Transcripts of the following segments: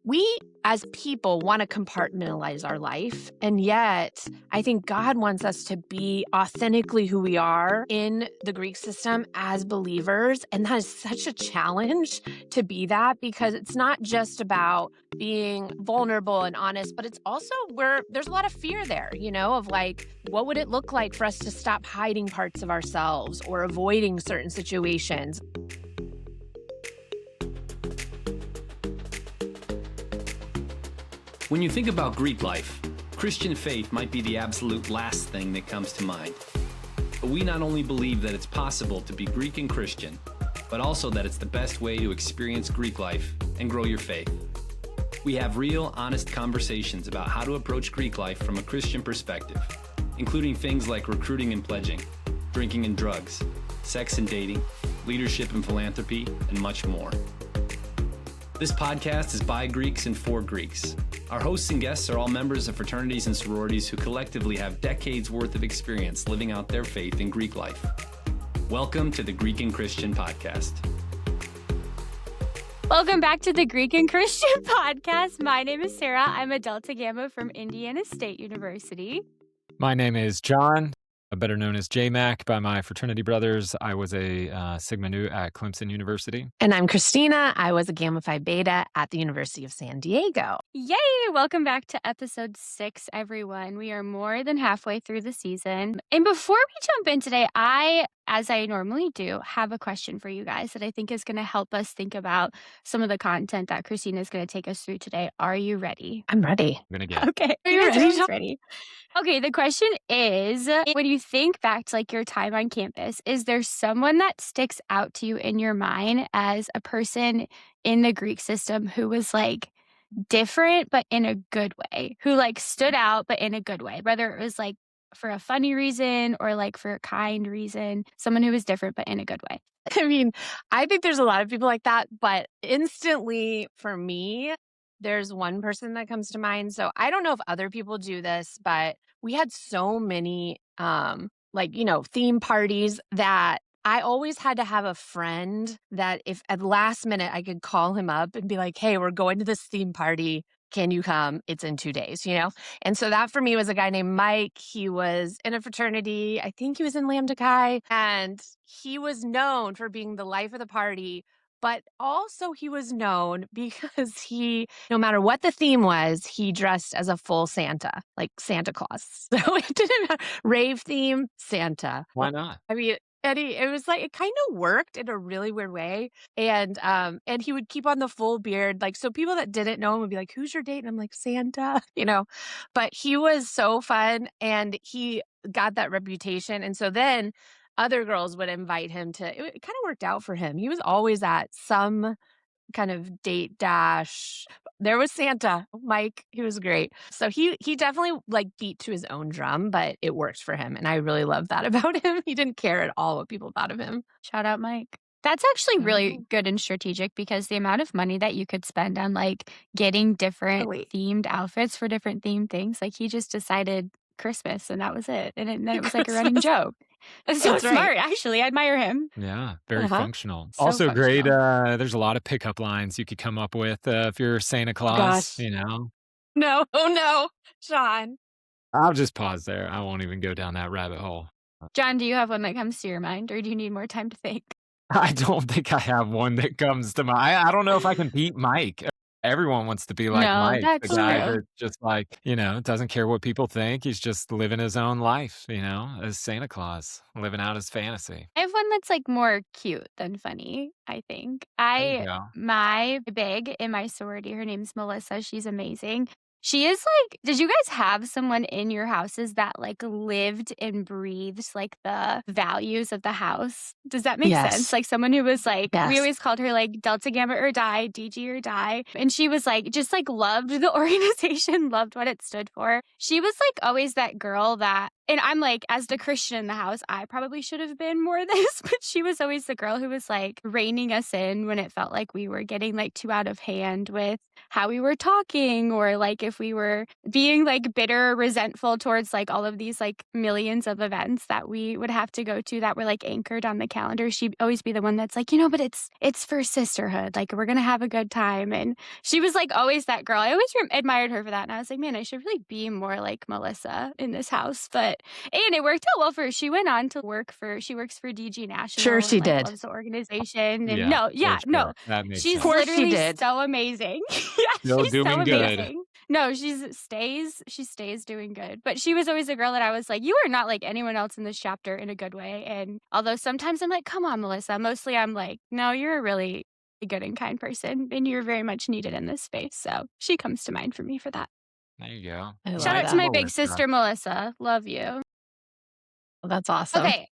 We, as people, want to compartmentalize our life. And yet, I think God wants us to be authentically who we are in the Greek system as believers. And that is such a challenge to be that, because it's not just about being vulnerable and honest, but it's also where there's a lot of fear there, of like, what would it look like for us to stop hiding parts of ourselves or avoiding certain situations? When you think about Greek life, Christian faith might be the absolute last thing that comes to mind. But we not only believe that it's possible to be Greek and Christian, but also that it's the best way to experience Greek life and grow your faith. We have real, honest conversations about how to approach Greek life from a Christian perspective, including things like recruiting and pledging, drinking and drugs, sex and dating, leadership and philanthropy, and much more. This podcast is by Greeks and for Greeks. Our hosts and guests are all members of fraternities and sororities who collectively have decades worth of experience living out their faith in Greek life. Welcome to the Greek and Christian Podcast. Welcome back to the Greek and Christian Podcast. My name is Sarah. I'm a Delta Gamma from Indiana State University. My name is John, better known as JMac by my fraternity brothers. I was a Sigma Nu at Clemson University. And I'm Kristina. I was a Gamma Phi Beta at the University of San Diego. Yay! Welcome back to episode 6, everyone. We are more than halfway through the season. And before we jump in today, as I normally do, have a question for you guys that I think is going to help us think about some of the content that Kristina is going to take us through today. Are you ready? I'm ready. I'm going to get Okay. Are you ready? Ready. Okay, the question is, when you think back to your time on campus, is there someone that sticks out to you in your mind as a person in the Greek system who was different but in a good way, who stood out but in a good way, whether it was for a funny reason or for a kind reason, someone who was different but in a good way? I mean, I think there's a lot of people like that, but instantly for me, there's one person that comes to mind. So I don't know if other people do this, but we had so many, theme parties that I always had to have a friend that if at the last minute I could call him up and be like, hey, we're going to this theme party. Can you come? It's in 2 days, And so that for me was a guy named Mike. He was in a fraternity. I think he was in Lambda Chi. And he was known for being the life of the party. But also he was known because no matter what the theme was, he dressed as a full Santa, like Santa Claus. So it didn't matter. Rave theme, Santa. Why not? I mean, Eddie, it was it kind of worked in a really weird way. And he would keep on the full beard. So people that didn't know him would be like, who's your date? And I'm like, Santa, But he was so fun and he got that reputation. And so then other girls would invite him to, it kind of worked out for him. He was always at some kind of date dash. There was Santa, Mike. He was great. So he definitely beat to his own drum, but it worked for him. And I really love that about him. He didn't care at all what people thought of him. Shout out, Mike. That's actually really good and strategic because the amount of money that you could spend on getting different themed outfits for different themed things, he just decided Christmas and that was it. And then it was a running joke. That's so smart, actually. I admire him. Yeah, very functional. So also functional. great, there's a lot of pickup lines you could come up with if you're Santa Claus, No, John. I'll just pause there. I won't even go down that rabbit hole. John, do you have one that comes to your mind or do you need more time to think? I don't think I have one that comes to mind. I don't know if I can beat Mike. Everyone wants to be like Mike, the guy that just doesn't care what people think. He's just living his own life, as Santa Claus, living out his fantasy. I have one that's more cute than funny, I think. My big in my sorority, her name's Melissa. She's amazing. She is did you guys have someone in your houses that lived and breathed the values of the house? Does that make sense? Someone who was we always called her Delta Gamma or die, DG or die. And she was just loved the organization, loved what it stood for. She was always that girl that And I'm like, as the Christian in the house, I probably should have been more this, but she was always the girl who was like reining us in when it felt like we were getting like too out of hand with how we were talking, or like if we were being like bitter, resentful towards like all of these like millions of events that we would have to go to that were like anchored on the calendar. She'd always be the one that's like, but it's for sisterhood. Like we're gonna have a good time. And she was like always that girl. I always admired her for that. And I was like, man, I should really be more like Melissa in this house. And it worked out well for her. She went on to she works for DG Sure National and she like did. loves the organization. And Yeah, no, for yeah, no. sure. That makes She's Of sense. course she literally did. so amazing. Yeah, Still she's so doing good. amazing. No, she stays doing good. But she was always a girl that I was like, you are not like anyone else in this chapter in a good way. And although sometimes I'm like, come on, Melissa, mostly I'm like, no, you're a really good and kind person and you're very much needed in this space. So she comes to mind for me for that. There you go. I Shout love out to that. my big Melissa. sister, Melissa. Love you. Well, that's awesome. Okay.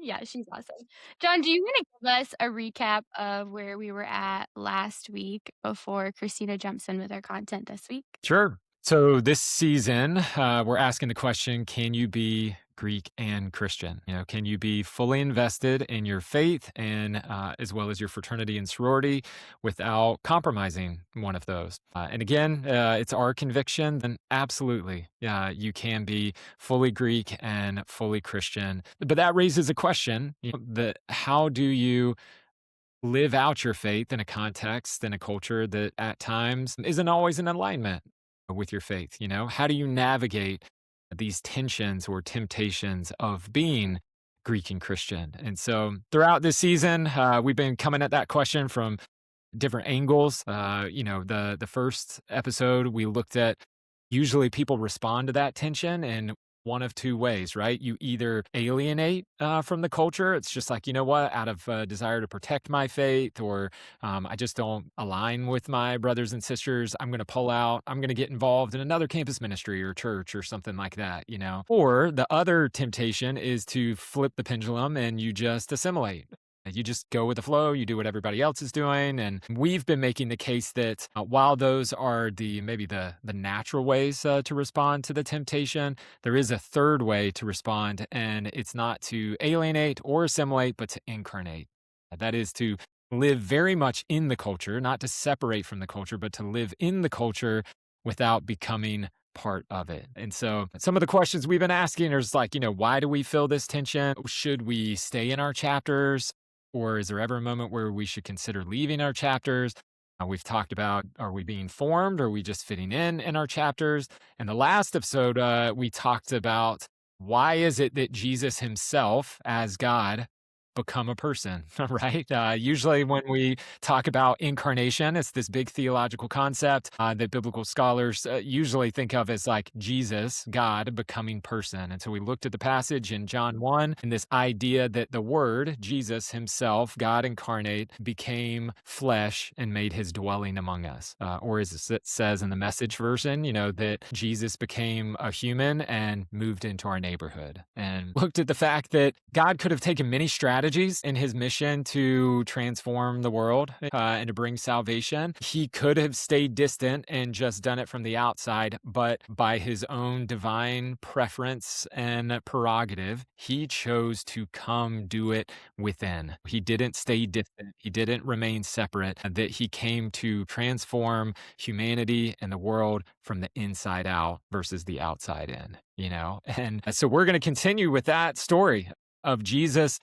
Yeah, she's awesome. John, do you want to give us a recap of where we were at last week before Kristina jumps in with our content this week? Sure. So this season, we're asking the question, can you be Greek and Christian? Can you be fully invested in your faith and as well as your fraternity and sorority without compromising one of those? And again, it's our conviction, then absolutely, you can be fully Greek and fully Christian. But that raises a question, that how do you live out your faith in a context, in a culture that at times isn't always in alignment with your faith? How do you navigate these tensions or temptations of being Greek and Christian? And so throughout this season, we've been coming at that question from different angles. The first episode we looked at, usually people respond to that tension in one of two ways, right? You either alienate from the culture. It's just like, what, out of desire to protect my faith, or I just don't align with my brothers and sisters, I'm going to pull out. I'm going to get involved in another campus ministry or church or something like that, Or the other temptation is to flip the pendulum and you just assimilate. You just go with the flow. You do what everybody else is doing. And we've been making the case that while those are maybe the natural ways to respond to the temptation, there is a third way to respond, and it's not to alienate or assimilate, but to incarnate. That is to live very much in the culture, not to separate from the culture, but to live in the culture without becoming part of it. And so some of the questions we've been asking are like, why do we feel this tension? Should we stay in our chapters? Or is there ever a moment where we should consider leaving our chapters? We've talked about, are we being formed? Or are we just fitting in our chapters? And the last episode, we talked about why is it that Jesus himself, as God, become a person, right? Usually when we talk about incarnation, it's this big theological concept that biblical scholars usually think of as like Jesus, God, becoming person. And so we looked at the passage in John 1 and this idea that the Word, Jesus himself, God incarnate, became flesh and made his dwelling among us. Or as it says in the Message version, that Jesus became a human and moved into our neighborhood. And looked at the fact that God could have taken many strategies in his mission to transform the world and to bring salvation. He could have stayed distant and just done it from the outside, but by his own divine preference and prerogative, he chose to come do it within. He didn't stay distant. He didn't remain separate, that he came to transform humanity and the world from the inside out versus the outside in, And so we're going to continue with that story of Jesus.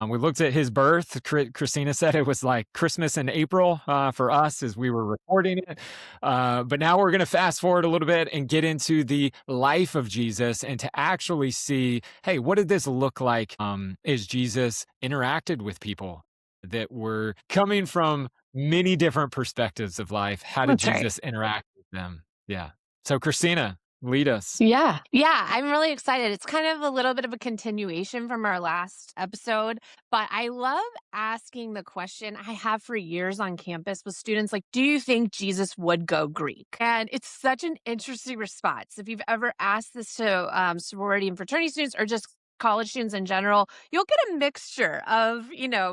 We looked at his birth. Kristina said it was like Christmas in April for us as we were recording it. But now we're going to fast forward a little bit and get into the life of Jesus and to actually see, hey, what did this look like as Jesus interacted with people that were coming from many different perspectives of life? How did That's Jesus interact with them? Yeah. So Kristina, lead us. Yeah. Yeah. I'm really excited. It's kind of a little bit of a continuation from our last episode, but I love asking the question I have for years on campus with students like, do you think Jesus would go Greek? And it's such an interesting response. If you've ever asked this to sorority and fraternity students or just college students in general, you'll get a mixture of,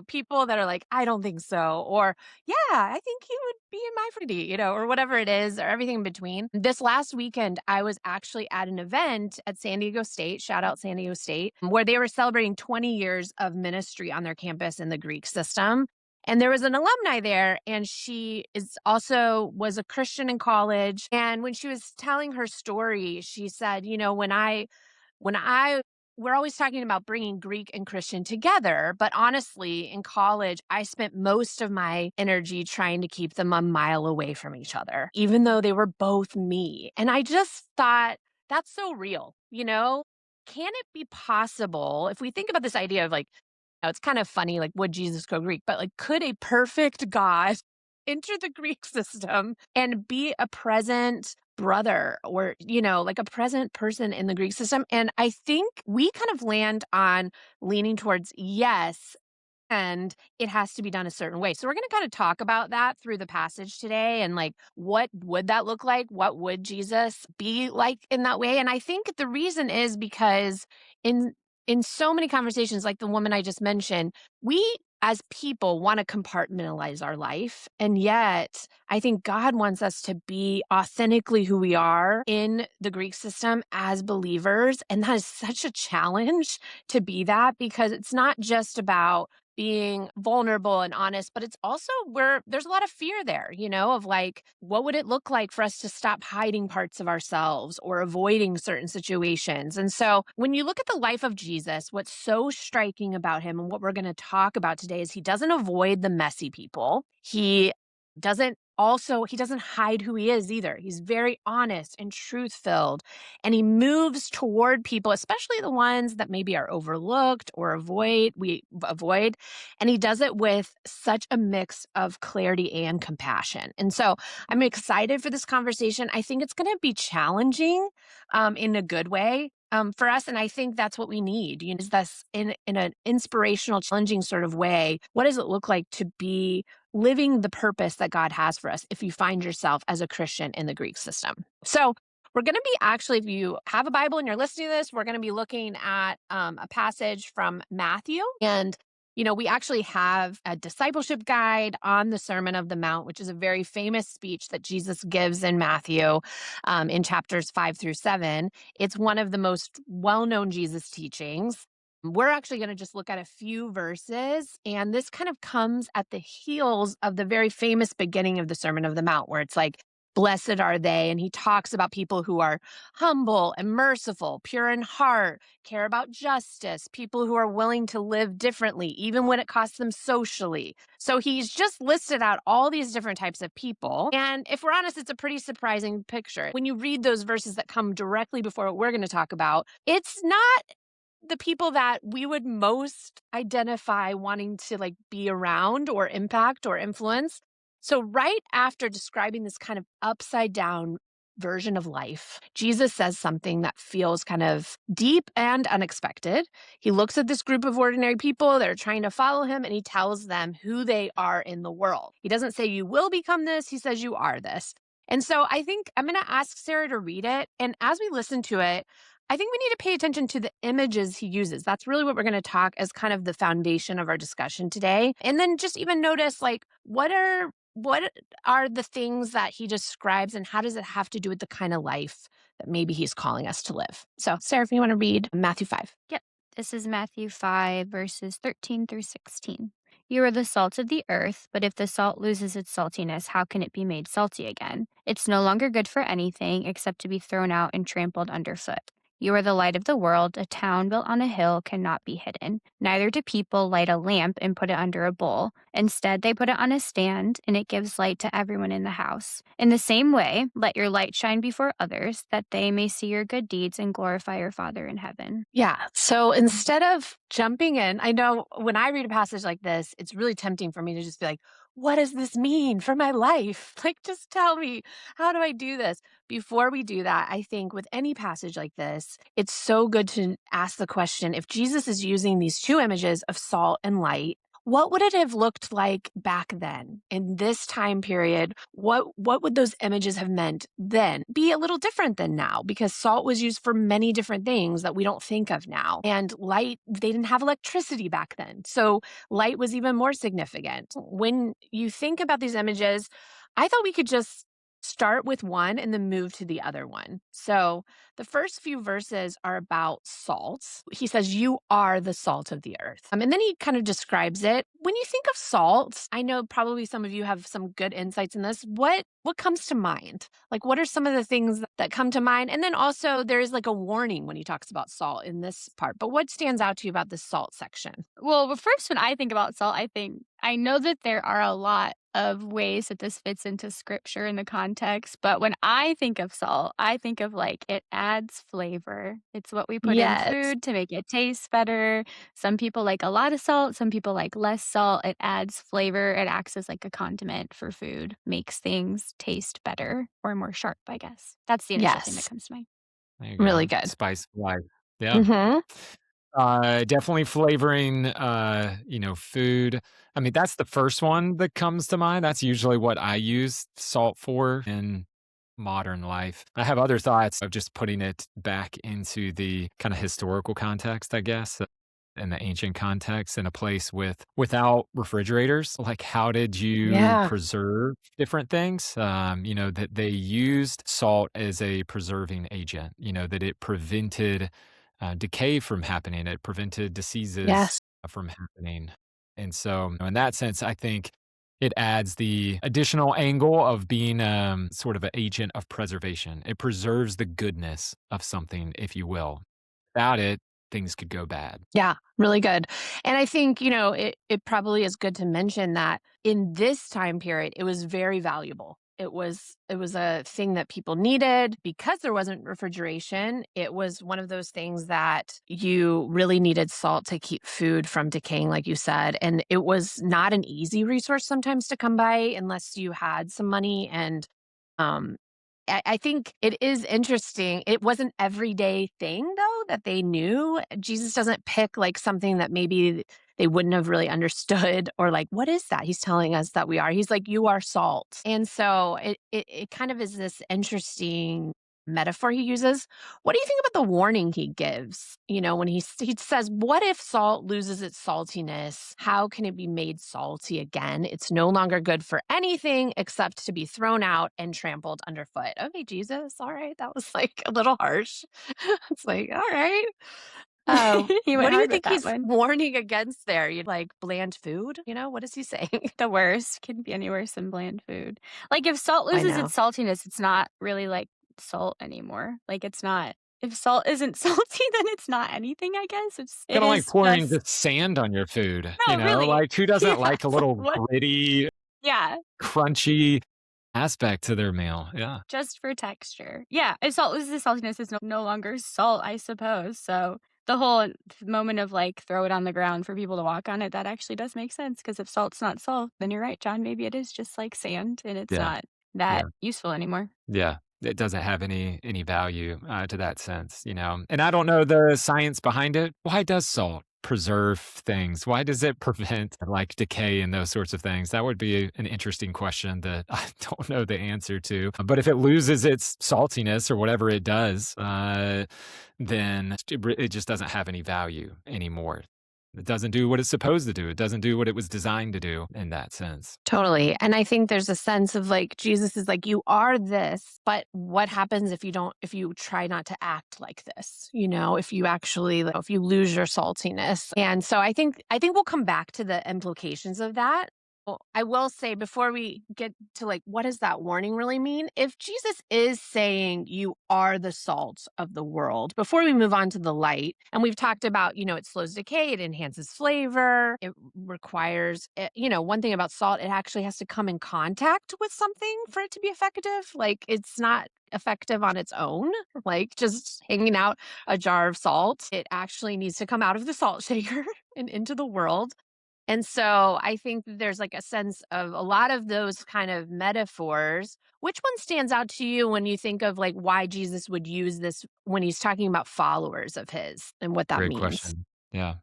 people that are like, I don't think so, or yeah, I think he would be in my fraternity, or whatever it is, or everything in between. This last weekend, I was actually at an event at San Diego State, shout out San Diego State, where they were celebrating 20 years of ministry on their campus in the Greek system. And there was an alumni there, and she is also was a Christian in college. And when she was telling her story, she said, when I we're always talking about bringing Greek and Christian together, but honestly, in college, I spent most of my energy trying to keep them a mile away from each other, even though they were both me. And I just thought, that's so real, Can it be possible if we think about this idea of like, it's kind of funny, like, would Jesus go Greek? But like, could a perfect God enter the Greek system and be a present brother or, like a present person in the Greek system? And I think we kind of land on leaning towards yes, and it has to be done a certain way. So we're going to kind of talk about that through the passage today and like what would that look like? What would Jesus be like in that way? And I think the reason is because in in so many conversations like the woman I just mentioned, we as people want to compartmentalize our life. And yet, I think God wants us to be authentically who we are in the Greek system as believers. And that is such a challenge to be that because it's not just about being vulnerable and honest, but it's also where there's a lot of fear there, of like, what would it look like for us to stop hiding parts of ourselves or avoiding certain situations? And so when you look at the life of Jesus, what's so striking about him and what we're going to talk about today is he doesn't avoid the messy people. He doesn't hide who he is either. He's very honest and truth filled. And he moves toward people, especially the ones that maybe are overlooked or we avoid. And he does it with such a mix of clarity and compassion. And so I'm excited for this conversation. I think it's going to be challenging in a good way. For us, and I think that's what we need. Is this in an inspirational, challenging sort of way? What does it look like to be living the purpose that God has for us if you find yourself as a Christian in the Greek system? So we're going to be actually, if you have a Bible and you're listening to this, we're going to be looking at a passage from Matthew. And we actually have a discipleship guide on the Sermon of the Mount, which is a very famous speech that Jesus gives in Matthew in chapters 5-7. It's one of the most well-known Jesus teachings. We're actually going to just look at a few verses, and this kind of comes at the heels of the very famous beginning of the Sermon of the Mount, where it's like, blessed are they. And he talks about people who are humble and merciful, pure in heart, care about justice, people who are willing to live differently, even when it costs them socially. So he's just listed out all these different types of people. And if we're honest, it's a pretty surprising picture. When you read those verses that come directly before what we're going to talk about, it's not the people that we would most identify wanting to like be around or impact or influence. So right after describing this kind of upside down version of life, Jesus says something that feels kind of deep and unexpected. He looks at this group of ordinary people that are trying to follow him, and he tells them who they are in the world. He doesn't say you will become this. He says you are this. And so I think I'm going to ask Sarah to read it. And as we listen to it, I think we need to pay attention to the images he uses. That's really what we're going to talk as kind of the foundation of our discussion today. And then just even notice like what are the things that he describes and how does it have to do with the kind of life that maybe he's calling us to live? So Sarah, if you want to read Matthew 5. Yep. This is Matthew 5, verses 13-16. You are the salt of the earth, but if the salt loses its saltiness, how can it be made salty again? It's no longer good for anything except to be thrown out and trampled underfoot. You are the light of the world. A town built on a hill cannot be hidden. Neither do people light a lamp and put it under a bowl. Instead, they put it on a stand, and it gives light to everyone in the house. In the same way, let your light shine before others, that they may see your good deeds and glorify your Father in heaven. Yeah. So instead of jumping in, I know when I read a passage like this, it's really tempting for me to just be like, what does this mean for my life? Like, just tell me, how do I do this? Before we do that, I think with any passage like this, it's so good to ask the question, if Jesus is using these two images of salt and light, what would it have looked like back then in this time period? What would those images have meant then? Be a little different than now because salt was used for many different things that we don't think of now. And light, they didn't have electricity back then. So light was even more significant. When you think about these images, I thought we could just start with one and then move to the other one. So the first few verses are about salt. He says, "You are the salt of the earth." And then he kind of describes it. When you think of salt, I know probably some of you have some good insights in this. What comes to mind? Like, what are some of the things that come to mind? And then also, there is like a warning when he talks about salt in this part. But what stands out to you about the salt section? Well, but first, when I think about salt, I know that there are a lot of ways that this fits into scripture in the context, but when I think of salt, I think of like it adds flavor. It's what we put in Yes. food to make it taste better. Some people like a lot of salt, some people like less salt. It adds flavor. It acts as like a condiment for food, makes things taste better or more sharp, I guess. That's the initial thing that Yes. comes to mind. There you Really go. good. Spice of life. Yeah. Hmm. Definitely flavoring, food. I mean, that's the first one that comes to mind. That's usually what I use salt for in modern life. I have other thoughts of just putting it back into the kind of historical context, I guess, in the ancient context in a place without refrigerators. Like, how did you Yeah. preserve different things? That they used salt as a preserving agent, that it prevented decay from happening. It prevented diseases Yes. from happening. And so, in that sense, I think it adds the additional angle of being sort of an agent of preservation. It preserves the goodness of something, if you will. Without it, things could go bad. Yeah, really good. And I think, it probably is good to mention that in this time period, it was very valuable. It was a thing that people needed because there wasn't refrigeration. It was one of those things that you really needed salt to keep food from decaying, like you said. And it was not an easy resource sometimes to come by unless you had some money. And um, I think it is interesting. It was an everyday thing, though, that they knew. Jesus doesn't pick like something that maybe they wouldn't have really understood or like, what is that? He's telling us that we are. He's like, you are salt. And so it kind of is this interesting metaphor he uses. What do you think about the warning he gives? When he says, "What if salt loses its saltiness? How can it be made salty again? It's no longer good for anything except to be thrown out and trampled underfoot." Okay, Jesus. All right, that was like a little harsh. It's like, all right. He What went do you hard with think that he's one. warning against there? You like bland food? What is he saying? The worst. Couldn't be any worse than bland food. Like, if salt I loses know. its saltiness, it's not really, like, salt anymore. Like, it's not if salt isn't salty, then it's not anything, I guess. It Kind of like is pouring just just sand on your food, no, really. Like, who Yeah, doesn't like a like, little what? gritty, Yeah, crunchy aspect to their meal? Yeah. just for texture. Yeah, if salt loses its saltiness, it's no longer salt, I suppose. So, the whole moment of, like, throw it on the ground for people to walk on it, that actually does make sense. Because if salt's not salt, then you're right, John, maybe it is just like sand, and it's Yeah. not that Yeah. useful anymore. Yeah, it doesn't have any value, to that sense. And I don't know the science behind it. Why does salt preserve things? Why does it prevent, like, decay and those sorts of things? That would be an interesting question that I don't know the answer to. But if it loses its saltiness or whatever it does, then it just doesn't have any value anymore. It doesn't do what it's supposed to do. It doesn't do what it was designed to do in that sense. Totally. And I think there's a sense of like Jesus is like, you are this, but what happens if you try not to act like this? If you actually, like, if you lose your saltiness. And so I think we'll come back to the implications of that. Well, I will say before we get to like, what does that warning really mean? If Jesus is saying you are the salt of the world, before we move on to the light, and we've talked about, it slows decay, it enhances flavor, it requires, one thing about salt, it actually has to come in contact with something for it to be effective. Like it's not effective on its own, like just hanging out a jar of salt. It actually needs to come out of the salt shaker and into the world. And so I think that there's like a sense of a lot of those kind of metaphors. Which one stands out to you when you think of like why Jesus would use this when he's talking about followers of his and what that Great means? question. Yeah.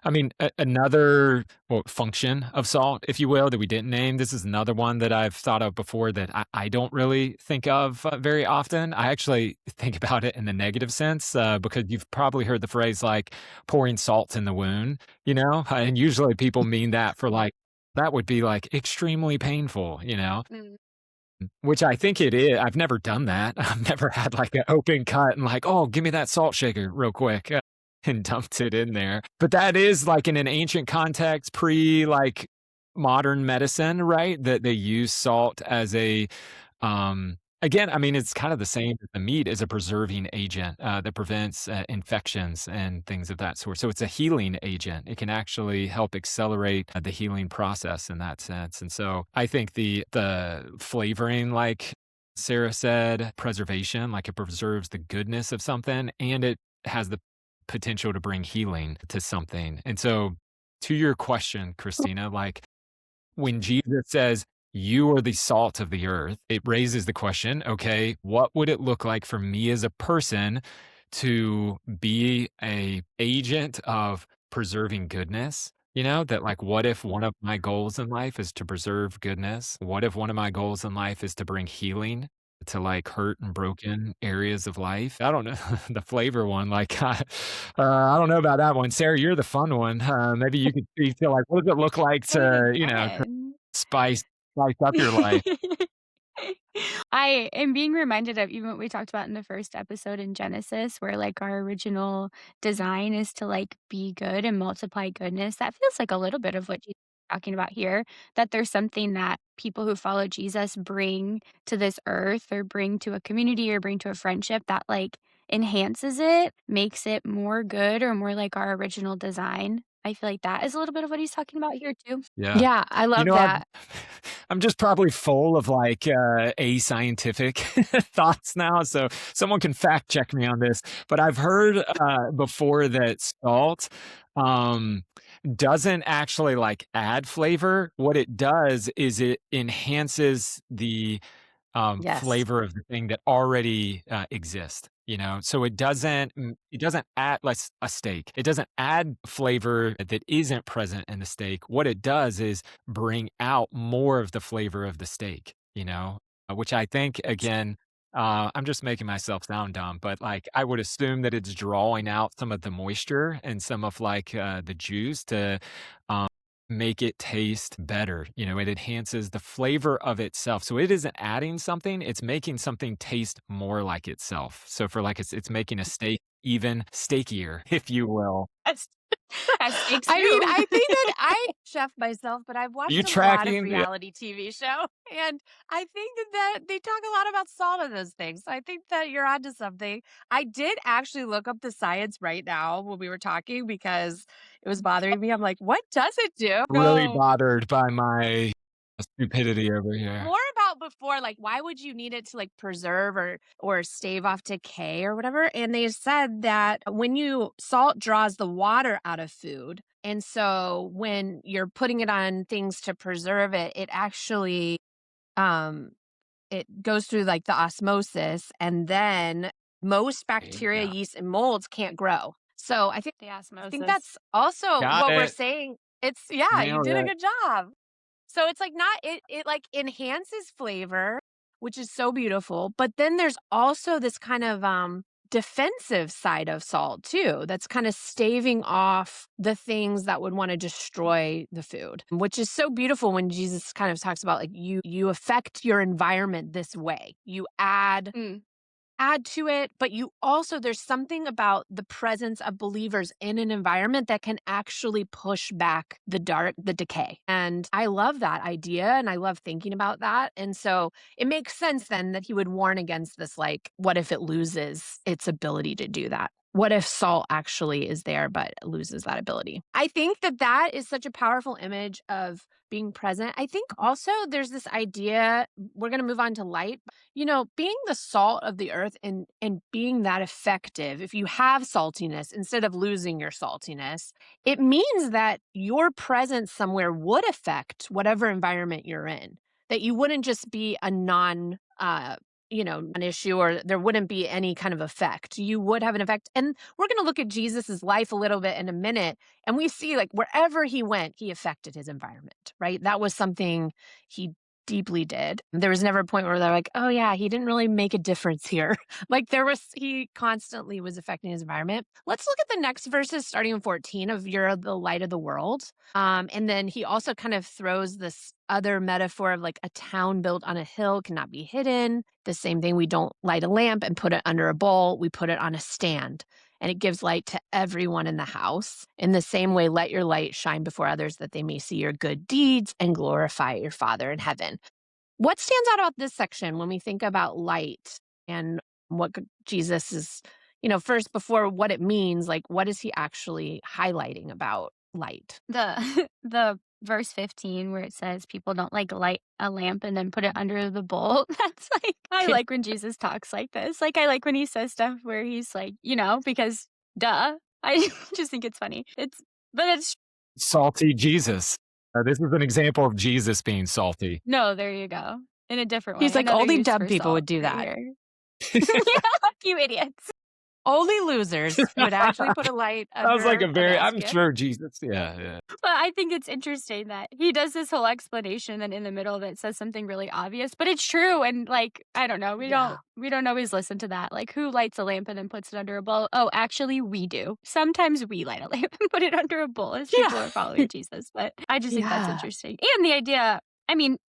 I mean, another well, function of salt, if you will, that we didn't name. This is another one that I've thought of before that I don't really think of very often. I actually think about it in the negative sense because you've probably heard the phrase like pouring salt in the wound, and usually people mean that for like, that would be like extremely painful. Mm. Which I think it is. I've never done that. I've never had like an open cut and like, oh, give me that salt shaker real quick and dumped it in there. But that is like in an ancient context, pre like modern medicine, right? That they use salt as a again, I mean, it's kind of the same as the meat as a preserving agent that prevents infections and things of that sort. So it's a healing agent. It can actually help accelerate the healing process in that sense. And so I think the flavoring, like Sarah said, preservation, like it preserves the goodness of something, and it has the potential to bring healing to something. And so, to your question, Christina, like when Jesus says, you are the salt of the earth, it raises the question, okay, what would it look like for me as a person to be a agent of preserving goodness? That like, what if one of my goals in life is to preserve goodness? What if one of my goals in life is to bring healing to like hurt and broken areas of life? I don't know. The flavor one, like, I don't know about that one. Sarah, you're the fun one. Maybe you could speak to like, what does it look like What is to, fun? spice up your life? I am being reminded of even what we talked about in the first episode in Genesis, where like our original design is to like be good and multiply goodness. That feels like a little bit of what Jesus is talking about here, that there's something that people who follow Jesus bring to this earth or bring to a community or bring to a friendship that like enhances it, makes it more good or more like our original design. I feel like that is a little bit of what he's talking about here too. Yeah. Yeah, I love I'm that. I'm just probably full of like ascientific thoughts now, so someone can fact check me on this. But I've heard before that salt um, doesn't actually like add flavor. What it does is it enhances the Yes. flavor of the thing that already exists. So it doesn't add like a steak. It doesn't add flavor that isn't present in the steak. What it does is bring out more of the flavor of the steak. Which I think again. I'm just making myself sound dumb, but like I would assume that it's drawing out some of the moisture and some of like the juice to um, make it taste better. It enhances the flavor of itself. So it isn't adding something, it's making something taste more like itself. So for like it's making a steak even steakier, if you will. As as steaks I mean, do. I think that I chef myself, but I've You watched a lot of tracking? Yeah. reality TV show, and I think that they talk a lot about salt in those things. So I think that you're onto something. I did actually look up the science right now when we were talking because it was bothering me. I'm like, what does it do? Really No. bothered by my stupidity over here. More about before, like why would you need it to like preserve or stave off decay or whatever? And they said that when you salt draws the water out of food. And so when you're putting it on things to preserve it, it actually um it goes through like the osmosis, and then most bacteria, Yeah. yeast, and molds can't grow. So The I think osmosis. that's also Got what we're it. saying. It's yeah, you Nailed did a it. good job. So it's like not it like enhances flavor, which is so beautiful, but then there's also this kind of defensive side of salt too, that's kind of staving off the things that would want to destroy the food, which is so beautiful when Jesus kind of talks about like you affect your environment this way. You Mm. add to it, but you also there's something about the presence of believers in an environment that can actually push back the decay. And I love that idea and I love thinking about that. And so it makes sense then that he would warn against this like what if it loses its ability to do that? What if salt actually is there but loses that ability? I think that that is such a powerful image of being present. I think also there's this idea, we're going to move on to light, being the salt of the earth and being that effective, if you have saltiness, instead of losing your saltiness, it means that your presence somewhere would affect whatever environment you're in, that you wouldn't just be a non an issue, or there wouldn't be any kind of effect. You would have an effect. And we're going to look at Jesus's life a little bit in a minute. And we see like wherever he went, he affected his environment, right? That was something he deeply did. There was never a point where they're like, oh yeah, he didn't really make a difference here. Like he constantly was affecting his environment. Let's look at the next verses starting in 14 of you're the light of the world. And then he also kind of throws this other metaphor of like a town built on a hill cannot be hidden. The same thing, we don't light a lamp and put it under a bowl, we put it on a stand. And it gives light to everyone in the house. In the same way, let your light shine before others that they may see your good deeds and glorify your Father in heaven. What stands out about this section when we think about light and what Jesus is, first before what it means, like what is he actually highlighting about light? The verse 15 where it says people don't like light a lamp and then put it under the bowl. That's like, I like when Jesus talks like this. Like, I like when he says stuff where he's like, because duh. I just think it's funny. But it's salty Jesus. This is an example of Jesus being salty. No, there you go. In a different way. He's like, only dumb people would do that. Yeah, you idiots. Only losers would actually put a light under Sounds like I'm sure Jesus. Yeah. But I think it's interesting that he does this whole explanation and in the middle that says something really obvious, but it's true. And like, I don't know, we don't always listen to that. Like, who lights a lamp and then puts it under a bowl? Oh, actually we do. Sometimes we light a lamp and put it under a bowl as people are following Jesus. But I just think that's interesting. And the idea,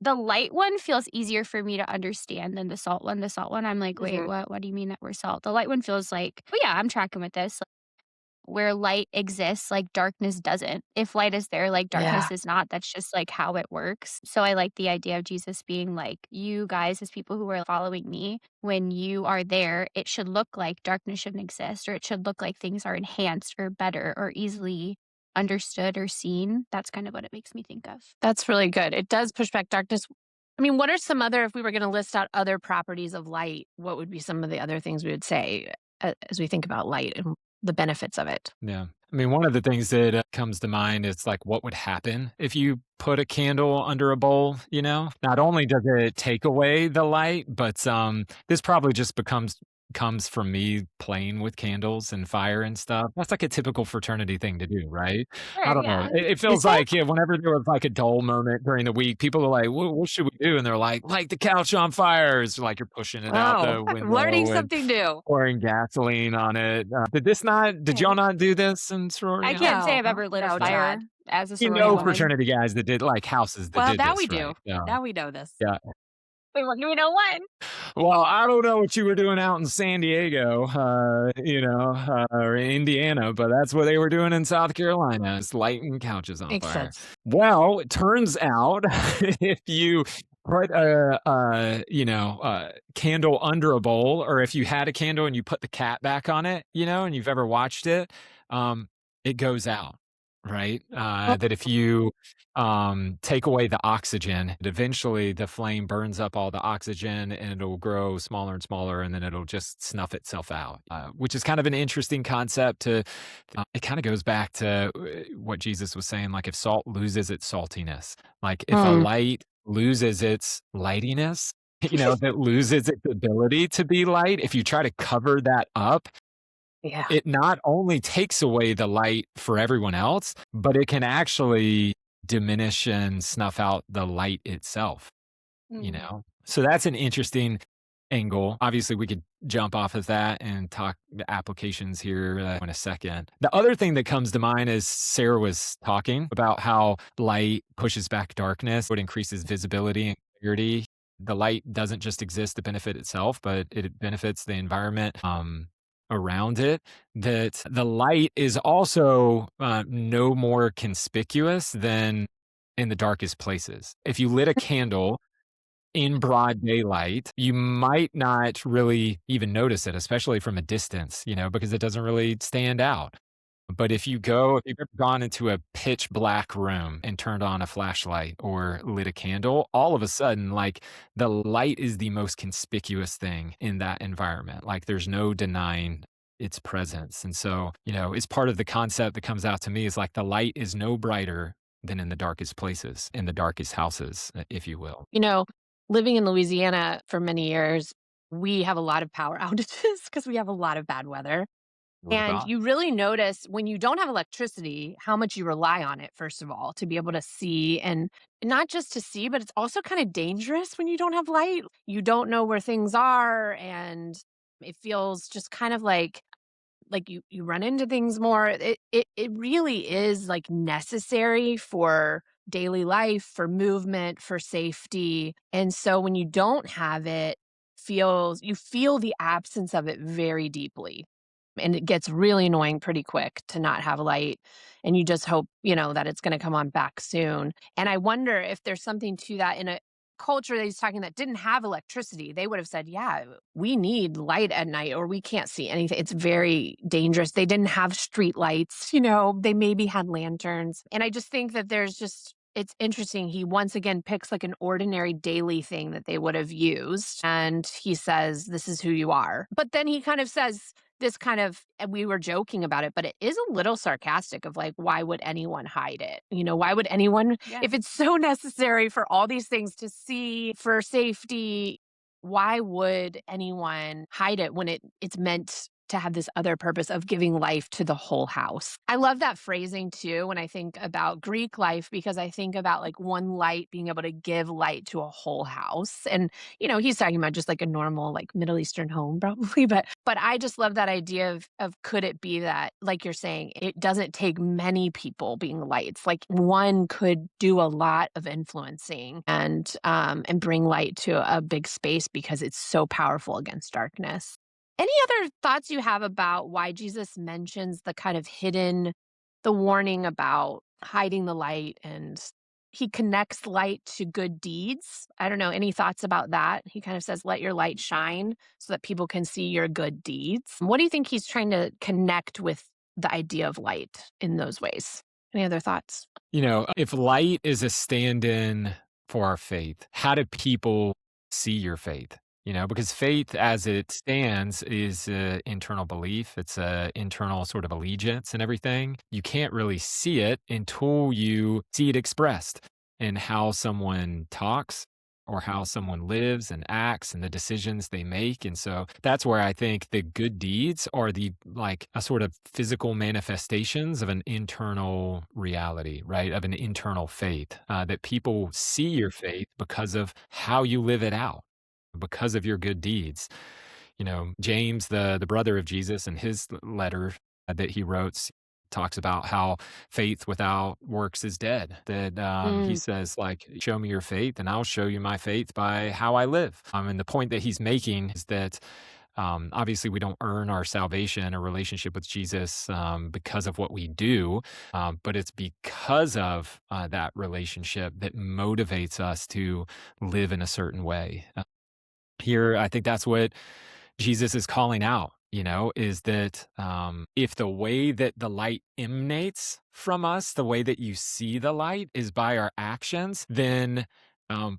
the light one feels easier for me to understand than the salt one. The salt one, I'm like, wait, what do you mean that we're salt? The light one feels like, oh yeah, I'm tracking with this. Like, where light exists, like darkness doesn't. If light is there, like darkness is not. That's just like how it works. So I like the idea of Jesus being like, you guys as people who are following me, when you are there, it should look like darkness shouldn't exist, or it should look like things are enhanced or better or easily understood or seen. That's kind of what it makes me think of. That's really good. It does push back darkness. What are some other, if we were going to list out other properties of light, what would be some of the other things we would say as we think about light and the benefits of it? Yeah. One of the things that comes to mind is like what would happen if you put a candle under a bowl, Not only does it take away the light, but this probably just comes from me playing with candles and fire and stuff. That's like a typical fraternity thing to do, right? Sure, I don't know. It feels like whenever there was like a dull moment during the week, people are like, what should we do? And they're like, light the couch on fire. It's like you're pushing it out the window. Learning something new. Pouring gasoline on it. Did y'all not do this in sorority? I can't say I've ever lit a fire as a sorority woman. Fraternity guys that did like houses that did this. Well, now we do. Right? Yeah. Now we know this. Yeah. Wait, do we know what? Well, I don't know what you were doing out in San Diego, or Indiana, but that's what they were doing in South Carolina. It's lighting couches on Makes fire. sense. Well, it turns out if you put a candle under a bowl, or if you had a candle and you put the cap back on it, and you've ever watched it, it goes out. Right? That if you take away the oxygen, eventually the flame burns up all the oxygen and it'll grow smaller and smaller, and then it'll just snuff itself out, which is kind of an interesting concept. It kind of goes back to what Jesus was saying, like if salt loses its saltiness, like if a light loses its lightiness, that loses its ability to be light, if you try to cover that up, it not only takes away the light for everyone else, but it can actually diminish and snuff out the light itself, So that's an interesting angle. Obviously, we could jump off of that and talk applications here in a second. The other thing that comes to mind is Sarah was talking about how light pushes back darkness, it increases visibility and clarity. The light doesn't just exist to benefit itself, but it benefits the environment around it. That the light is also no more conspicuous than in the darkest places. If you lit a candle in broad daylight, you might not really even notice it, especially from a distance, because it doesn't really stand out. But if you've ever gone into a pitch black room and turned on a flashlight or lit a candle, all of a sudden, like the light is the most conspicuous thing in that environment. Like there's no denying its presence. And so, it's part of the concept that comes out to me is like the light is no brighter than in the darkest places, in the darkest houses, if you will. Living in Louisiana for many years, we have a lot of power outages because we have a lot of bad weather. What And about? you really notice when you don't have electricity, how much you rely on it, first of all, to be able to see. And not just to see, but it's also kind of dangerous when you don't have light. You don't know where things are. And it feels just kind of like you run into things more. It really is like necessary for daily life, for movement, for safety. And so when you don't have it, you feel the absence of it very deeply. And it gets really annoying pretty quick to not have light. And you just hope, that it's going to come on back soon. And I wonder if there's something to that in a culture that he's talking that didn't have electricity. They would have said, yeah, we need light at night or we can't see anything. It's very dangerous. They didn't have street lights, they maybe had lanterns. And I just think that it's interesting. He once again picks like an ordinary daily thing that they would have used. And he says, this is who you are. But then he kind of says, this kind of, and we were joking about it, but it is a little sarcastic of like, why would anyone hide it? Why would anyone, Yeah. if it's so necessary for all these things to see for safety, why would anyone hide it when it's meant to have this other purpose of giving life to the whole house? I love that phrasing too when I think about Greek life, because I think about like one light being able to give light to a whole house. And he's talking about just like a normal like Middle Eastern home probably, but I just love that idea of could it be that, like you're saying, it doesn't take many people being lights. Like one could do a lot of influencing and bring light to a big space because it's so powerful against darkness. Any other thoughts you have about why Jesus mentions the warning about hiding the light, and he connects light to good deeds? I don't know. Any thoughts about that? He kind of says, let your light shine so that people can see your good deeds. What do you think he's trying to connect with the idea of light in those ways? Any other thoughts? If light is a stand in for our faith, how do people see your faith? Because faith as it stands is internal belief, it's a internal sort of allegiance and everything. You can't really see it until you see it expressed in how someone talks or how someone lives and acts and the decisions they make. And so that's where I think the good deeds are the like a sort of physical manifestations of an internal reality, right? Of an internal faith, that people see your faith because of how you live it out, because of your good deeds. James, the brother of Jesus, in his letter that he wrote, talks about how faith without works is dead. That he Mm, says, like, show me your faith, and I'll show you my faith by how I live. And the point that he's making is that obviously we don't earn our salvation or relationship with Jesus because of what we do, but it's because of that relationship that motivates us to live in a certain way. Here, I think that's what Jesus is calling out, is that if the way that the light emanates from us, the way that you see the light is by our actions, then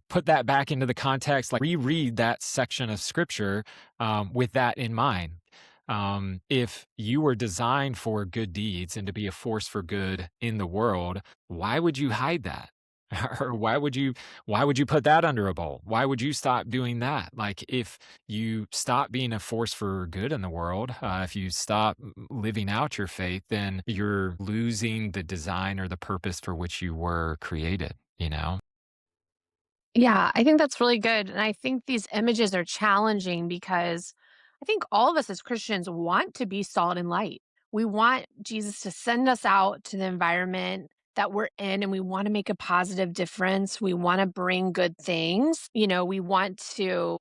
put that back into the context, like reread that section of scripture with that in mind. If you were designed for good deeds and to be a force for good in the world, why would you hide that? Or why would you put that under a bowl? Why would you stop doing that? Like if you stop being a force for good in the world, if you stop living out your faith, then you're losing the design or the purpose for which you were created. yeah, I think that's really good. And I think these images are challenging because I think all of us as Christians want to be salt and light. We want Jesus to send us out to the environment that we're in, and we want to make a positive difference. We want to bring good things. We want to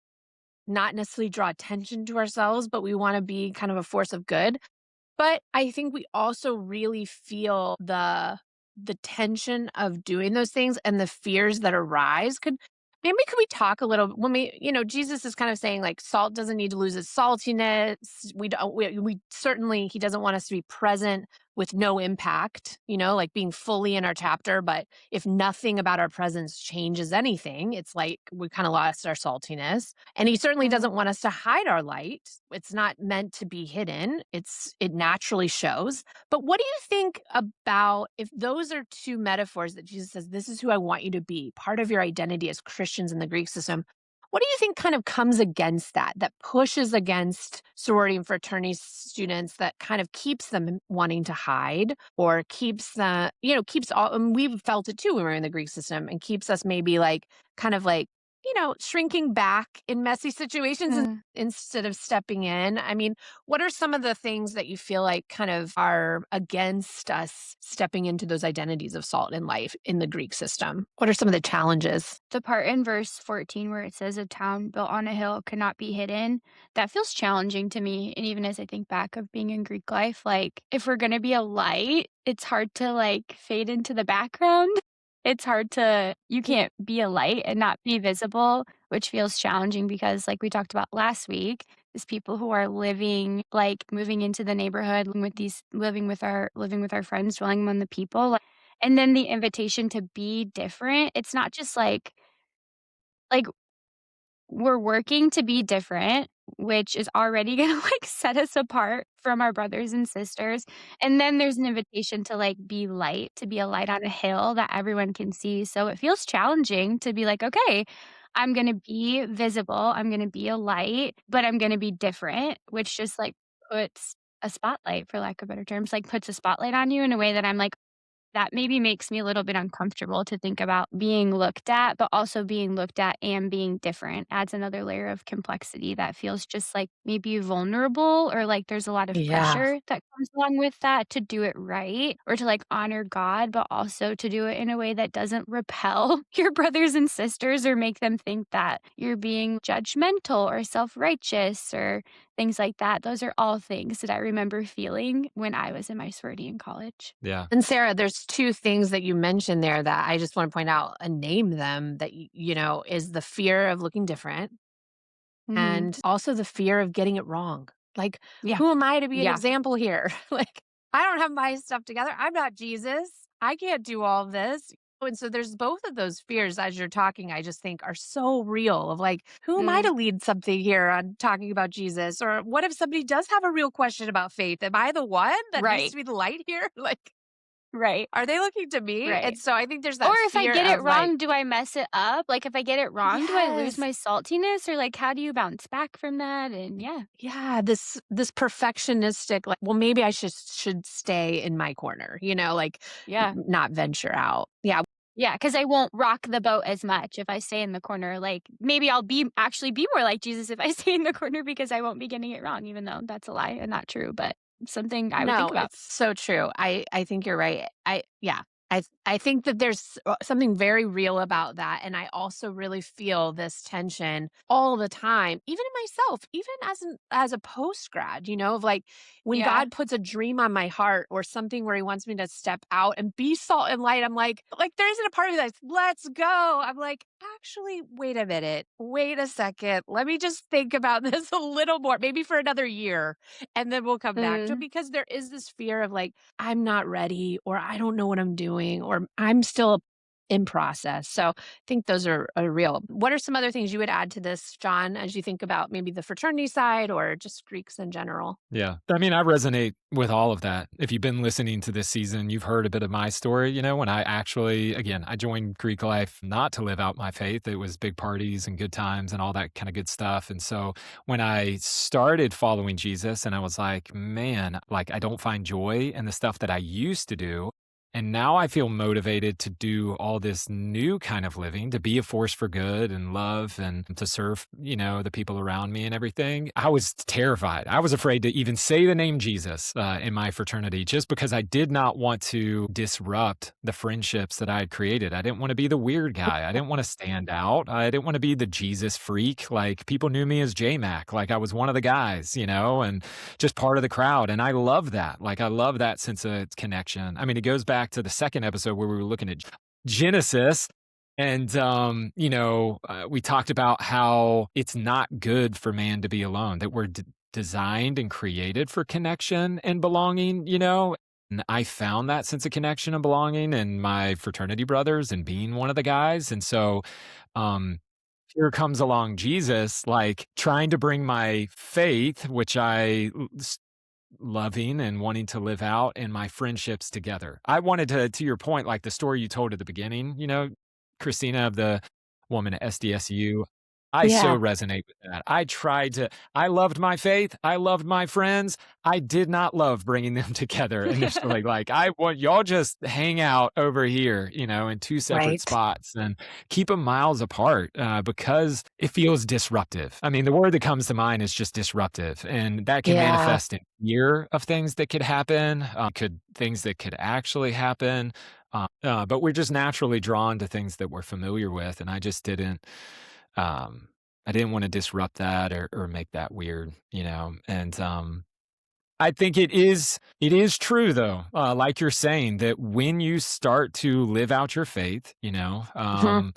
not necessarily draw attention to ourselves, but we want to be kind of a force of good. But I think we also really feel the tension of doing those things and the fears that arise. Could we talk a little when Jesus is kind of saying like salt doesn't need to lose its saltiness. We don't we certainly he doesn't want us to be present with no impact, like being fully in our chapter, but if nothing about our presence changes anything, it's like we kind of lost our saltiness. And he certainly Mhm. doesn't want us to hide our light. It's not meant to be hidden. It naturally shows. But what do you think about if those are two metaphors that Jesus says, this is who I want you to be, part of your identity as Christians in the Greek system? What do you think kind of comes against that, that pushes against sorority and fraternity students, that kind of keeps them wanting to hide, or keeps keeps all, and we've felt it too when we're in the Greek system, and keeps us maybe like kind of like, shrinking back in messy situations instead of stepping in? I mean, what are some of the things that you feel like kind of are against us stepping into those identities of salt and life in the Greek system? What are some of the challenges? The part in verse 14 where it says a town built on a hill cannot be hidden, that feels challenging to me. And even as I think back of being in Greek life, like if we're going to be a light, it's hard to like fade into the background. It's hard to, you can't be a light and not be visible, which feels challenging because, like we talked about last week, is people who are living, like moving into the neighborhood, living with our friends, dwelling among the people. And then the invitation to be different. It's not just like, we're working to be different, which is already gonna, like, set us apart from our brothers and sisters, and then there's an invitation to, like, be light, to be a light on a hill that everyone can see, so it feels challenging to be like, "Okay, I'm gonna be visible, I'm gonna be a light, but I'm gonna be different," which just, like, puts a spotlight, for lack of better terms, like, puts a spotlight on you in a way that I'm like, that maybe makes me a little bit uncomfortable to think about being looked at, but also being looked at and being different adds another layer of complexity that feels just like maybe vulnerable, or like there's a lot of Yeah. pressure that comes along with that to do it right or to like honor God, but also to do it in a way that doesn't repel your brothers and sisters or make them think that you're being judgmental or self righteous or things like that. Those are all things that I remember feeling when I was in my sorority in college. Yeah. And Sarah, there's two things that you mentioned there that I just want to point out and name them, that, is the fear of looking different, Mhm. and also the fear of getting it wrong. Like, Yeah. who am I to be an Yeah. example here? Like, I don't have my stuff together. I'm not Jesus. I can't do all of this. And so there's both of those fears as you're talking, I just think are so real, of like, who am I Mm. to lead something here on talking about Jesus? Or what if somebody does have a real question about faith? Am I the one that needs Right. to be the light here? Like, Right. are they looking to me? Right. And so I think there's Or that if I fear get it of like, wrong, do I mess it up? Like, if I get it wrong, do I lose yes, my saltiness? Or, like, how do you bounce back from that? And yeah. yeah, this perfectionistic, like, well, maybe I should stay in my corner, like Yeah. not venture out. Yeah. Yeah, because I won't rock the boat as much if I stay in the corner. Like, maybe I'll actually be more like Jesus if I stay in the corner because I won't be getting it wrong, even though that's a lie and not true, but something I would think No, about. it's so true. I think you're right. Yeah. I think that there's something very real about that, and I also really feel this tension all the time, even in myself, even as a post grad, of like, when Yeah. God puts a dream on my heart or something where he wants me to step out and be salt and light, I'm like there isn't a part of me that's, let's go. I'm like, actually, wait a minute. Wait a second. Let me just think about this a little more, maybe for another year, and then we'll come back to it, Mm. because there is this fear of like, I'm not ready, or I don't know what I'm doing, or I'm still in process. So I think those are real. What are some other things you would add to this, John, as you think about maybe the fraternity side or just Greeks in general? Yeah. I mean, I resonate with all of that. If you've been listening to this season, you've heard a bit of my story. When I actually, again, I joined Greek life not to live out my faith. It was big parties and good times and all that kind of good stuff. And so when I started following Jesus and I was like, man, like I don't find joy in the stuff that I used to do. And now I feel motivated to do all this new kind of living, to be a force for good and love and to serve, the people around me and everything. I was terrified. I was afraid to even say the name Jesus in my fraternity just because I did not want to disrupt the friendships that I had created. I didn't want to be the weird guy. I didn't want to stand out. I didn't want to be the Jesus freak. Like people knew me as J-Mac, like I was one of the guys, and just part of the crowd. And I love that. Like I love that sense of connection. I mean, it goes back to the second episode where we were looking at Genesis. And, we talked about how it's not good for man to be alone, that we're designed and created for connection and belonging. And I found that sense of connection and belonging in my fraternity brothers and being one of the guys. And so, here comes along Jesus, like trying to bring my faith, which loving and wanting to live out in my friendships together. I wanted to your point, like the story you told at the beginning, Kristina, of the woman at SDSU. I Yeah. so resonate with that. I loved my faith. I loved my friends. I did not love bringing them together initially. Like, I want y'all just hang out over here, in two separate Right. spots and keep them miles apart because it feels disruptive. I mean, the word that comes to mind is just disruptive. And that can Yeah. manifest in fear of things that could happen, things that could actually happen. But we're just naturally drawn to things that we're familiar with. And um, I didn't want to disrupt that or make that weird, And I think it is true though, like you're saying, that when you start to live out your faith, Mhm.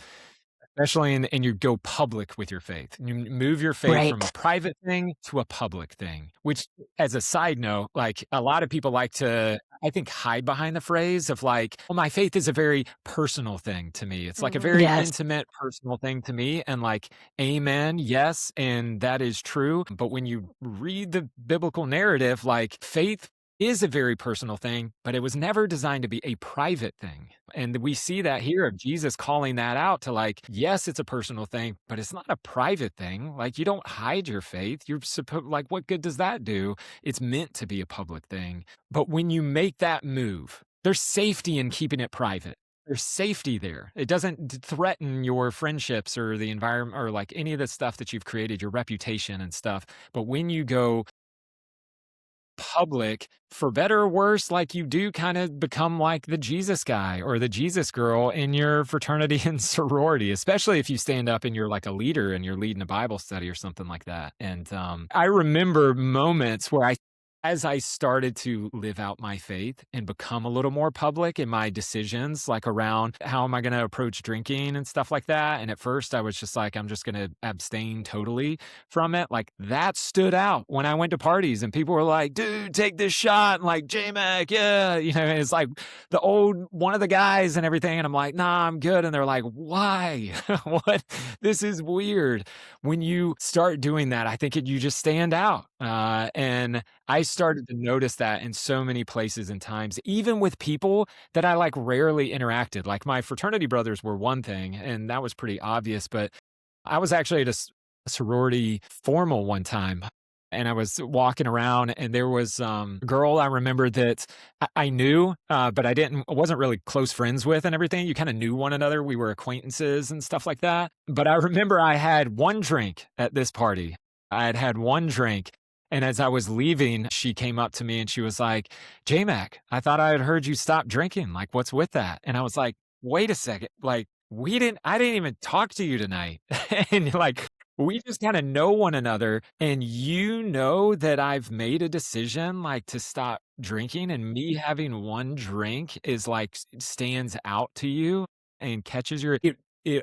especially and you go public with your faith. You move your faith from a Right. private thing to a public thing, which, as a side note, like, a lot of people like to, I think, hide behind the phrase of like, well, my faith is a very personal thing to me. It's like a Mhm. very Yes. intimate, personal thing to me. And like, amen, yes, and that is true. But when you read the biblical narrative, like, faith is a very personal thing, but it was never designed to be a private thing. And we see that here of Jesus calling that out to like, yes, it's a personal thing, but it's not a private thing. Like, you don't hide your faith. You're supposed, like, what good does that do? It's meant to be a public thing. But when you make that move, there's safety in keeping it private. There's safety there. It doesn't threaten your friendships or the environment or like any of the stuff that you've created, your reputation and stuff. But when you go public, for better or worse, like, you do kind of become like the Jesus guy or the Jesus girl in your fraternity and sorority, especially if you stand up and you're like a leader and you're leading a Bible study or something like that. And I remember moments where as I started to live out my faith and become a little more public in my decisions, like around how am I going to approach drinking and stuff like that. And at first I was just like, I'm just going to abstain totally from it. Like, that stood out when I went to parties and people were like, dude, take this shot. And like, J-Mac, yeah. And it's like one of the guys and everything. And I'm like, nah, I'm good. And they're like, why? What? This is weird. When you start doing that, I think you just stand out. And I started to notice that in so many places and times, even with people that I like rarely interacted. Like, my fraternity brothers were one thing, and that was pretty obvious. But I was actually at a sorority formal one time, and I was walking around, and there was a girl I remember that I knew, but I wasn't really close friends with and everything. You kind of knew one another. We were acquaintances and stuff like that. But I remember I had one drink at this party. I had had one drink. And as I was leaving, she came up to me and she was like, J-Mac, I thought I had heard you stop drinking. Like, what's with that? And I was like, wait a second. Like, I didn't even talk to you tonight. And like, we just kind of know one another. And you know that I've made a decision like to stop drinking, and me having one drink is like stands out to you and catches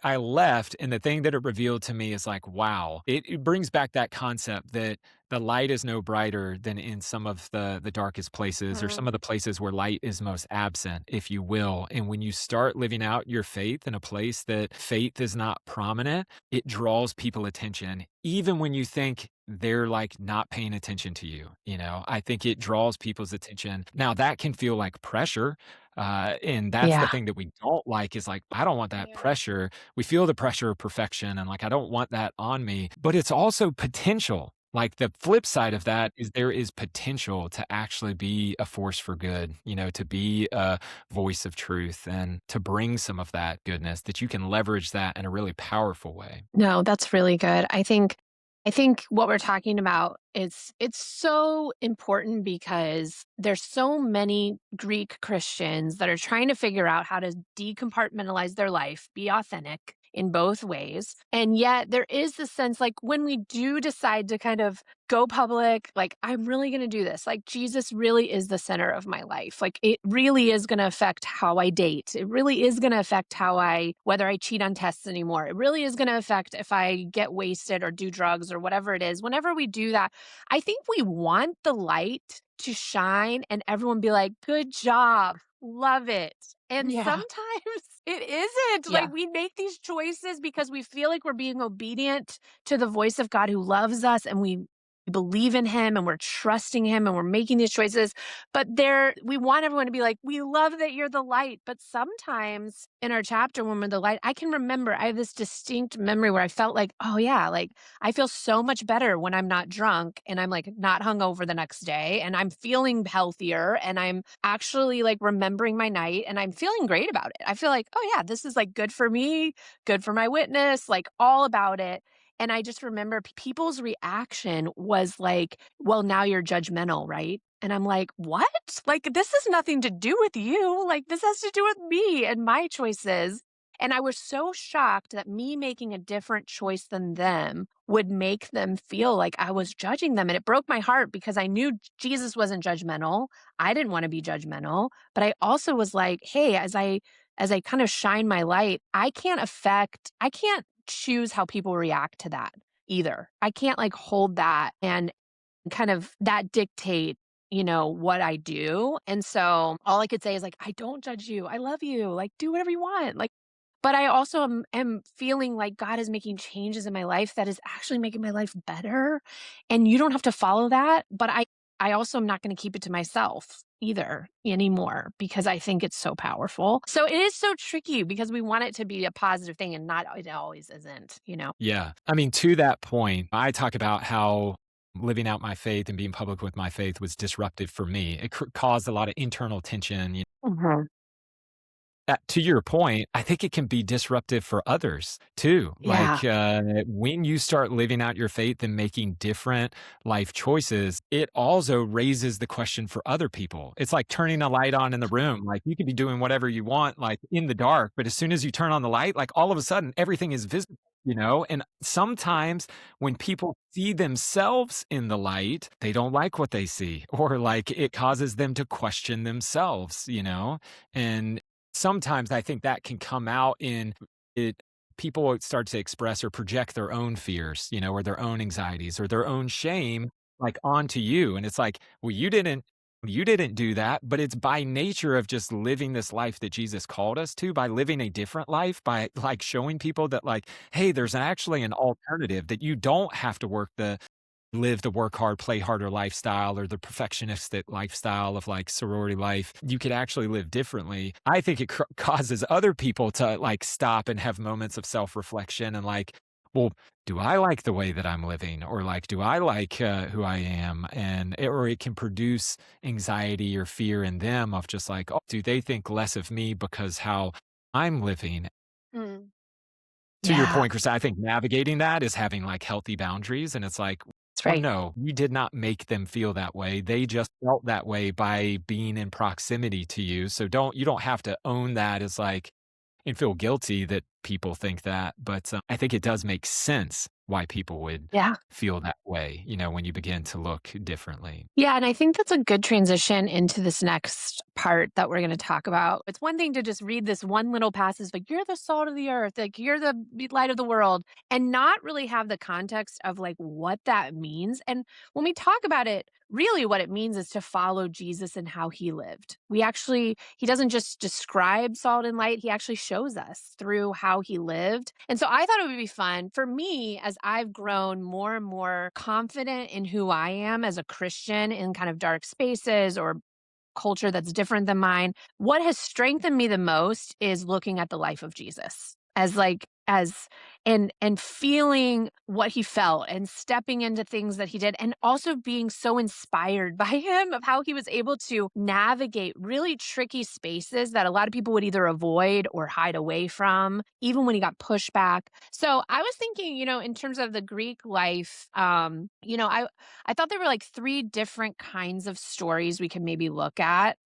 I left, and the thing that it revealed to me is like, wow, it brings back that concept that the light is no brighter than in some of the darkest places, or some of Mhm. the places where light is most absent, if you will. And when you start living out your faith in a place that faith is not prominent, it draws people attention, even when you think they're like not paying attention to you. I think it draws people's attention. Now, that can feel like pressure. And that's the Yeah. thing that we don't like, is like, I don't want that Yeah. pressure. We feel the pressure of perfection, and like, I don't want that on me. But it's also potential. Like, the flip side of that is there is potential to actually be a force for good, to be a voice of truth and to bring some of that goodness, that you can leverage that in a really powerful way. No, that's really good. I think what we're talking about is it's so important because there's so many Greek Christians that are trying to figure out how to decompartmentalize their life, be authentic in both ways. And yet there is this sense like when we do decide to kind of go public, like I'm really going to do this. Like Jesus really is the center of my life. Like it really is going to affect how I date. It really is going to affect whether I cheat on tests anymore. It really is going to affect if I get wasted or do drugs or whatever it is. Whenever we do that, I think we want the light to shine and everyone be like, good job. Love it. And Yeah. sometimes it isn't. Yeah. Like we make these choices because we feel like we're being obedient to the voice of God who loves us and we believe in him and we're trusting him and we're making these choices. But we want everyone to be like, we love that you're the light. But sometimes in our chapter, when we're the light, I can remember, I have this distinct memory where I felt like, oh yeah, like I feel so much better when I'm not drunk and I'm like not hungover the next day and I'm feeling healthier and I'm actually like remembering my night and I'm feeling great about it. I feel like, oh yeah, this is like good for me, good for my witness, like all about it. And I just remember people's reaction was like, "Well, now you're judgmental, right?" And I'm like, "What? Like, this has nothing to do with you. Like, this has to do with me and my choices." And I was so shocked that me making a different choice than them would make them feel like I was judging them. And it broke my heart because I knew Jesus wasn't judgmental. I didn't want to be judgmental, but I also was like, "Hey, as I kind of shine my light, I can't choose how people react to that either. I can't like hold that and kind of that dictate, what I do. And so all I could say is like, I don't judge you. I love you. Like, do whatever you want. Like, but I also am feeling like God is making changes in my life that is actually making my life better. And you don't have to follow that. But I also am not going to keep it to myself either anymore because I think it's so powerful. So it is so tricky because we want it to be a positive thing and not, it always isn't. Yeah. I mean, to that point, I talk about how living out my faith and being public with my faith was disruptive for me. It caused a lot of internal tension. Mhm. To your point, I think it can be disruptive for others too. Yeah. When you start living out your faith and making different life choices, it also raises the question for other people. It's like turning a light on in the room. Like you could be doing whatever you want, like in the dark, but as soon as you turn on the light, like all of a sudden everything is visible. And sometimes when people see themselves in the light, they don't like what they see, or like it causes them to question themselves. And sometimes I think that can come out in it. People start to express or project their own fears, or their own anxieties or their own shame, like onto you. And it's like, well, you didn't do that, but it's by nature of just living this life that Jesus called us to, by living a different life, by like showing people that like, hey, there's actually an alternative that you don't have to live the work hard, play harder lifestyle or the perfectionistic lifestyle of like sorority life. You could actually live differently. I think it causes other people to like stop and have moments of self reflection and like, well, do I like the way that I'm living? Or like, do I like who I am? Or it can produce anxiety or fear in them of just like, oh, do they think less of me because how I'm living? Mm. To your Yeah, point, Chris, I think navigating that is having like healthy boundaries. And it's like, that's well, right. no, you did not make them feel that way. They just felt that way by being in proximity to you. So you don't have to own that as like, and feel guilty that people think that. But I think it does make sense why people would Yeah. feel that way, when you begin to look differently. Yeah, and I think that's a good transition into this next part that we're going to talk about. It's one thing to just read this one little passage, like, you're the salt of the earth, like, you're the light of the world, and not really have the context of like what that means. And when we talk about it, really what it means is to follow Jesus and how he lived. He doesn't just describe salt and light, he actually shows us through how he lived. And so I thought it would be fun for me as I've grown more and more confident in who I am as a Christian in kind of dark spaces or culture that's different than mine. What has strengthened me the most is looking at the life of Jesus as like as and feeling what he felt and stepping into things that he did and also being so inspired by him of how he was able to navigate really tricky spaces that a lot of people would either avoid or hide away from even when he got pushed back. So I was thinking, in terms of the Greek life, I thought there were like three different kinds of stories we could maybe look at.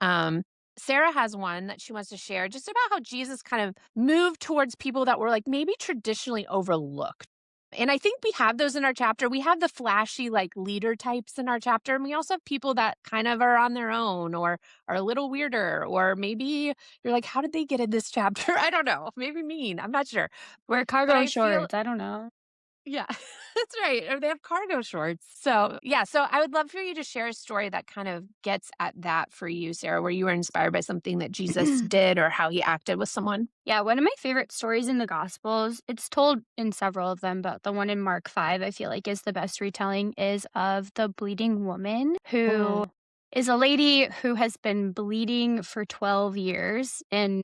Sarah has one that she wants to share just about how Jesus kind of moved towards people that were like maybe traditionally overlooked. And I think we have those in our chapter. We have the flashy like leader types in our chapter. And we also have people that kind of are on their own or are a little weirder. Or maybe you're like, how did they get in this chapter? I don't know. Maybe mean. I'm not sure. Wear But cargo I feel shorts. I don't know. Yeah, that's right. Or they have cargo shorts. So, yeah. So, I would love for you to share a story that kind of gets at that for you, Sarah, where you were inspired by something that Jesus did or how he acted with someone. Yeah, one of my favorite stories in the Gospels, it's told in several of them, but the one in Mark 5, I feel like is the best retelling, is of the bleeding woman who Mm. is a lady who has been bleeding for 12 years. And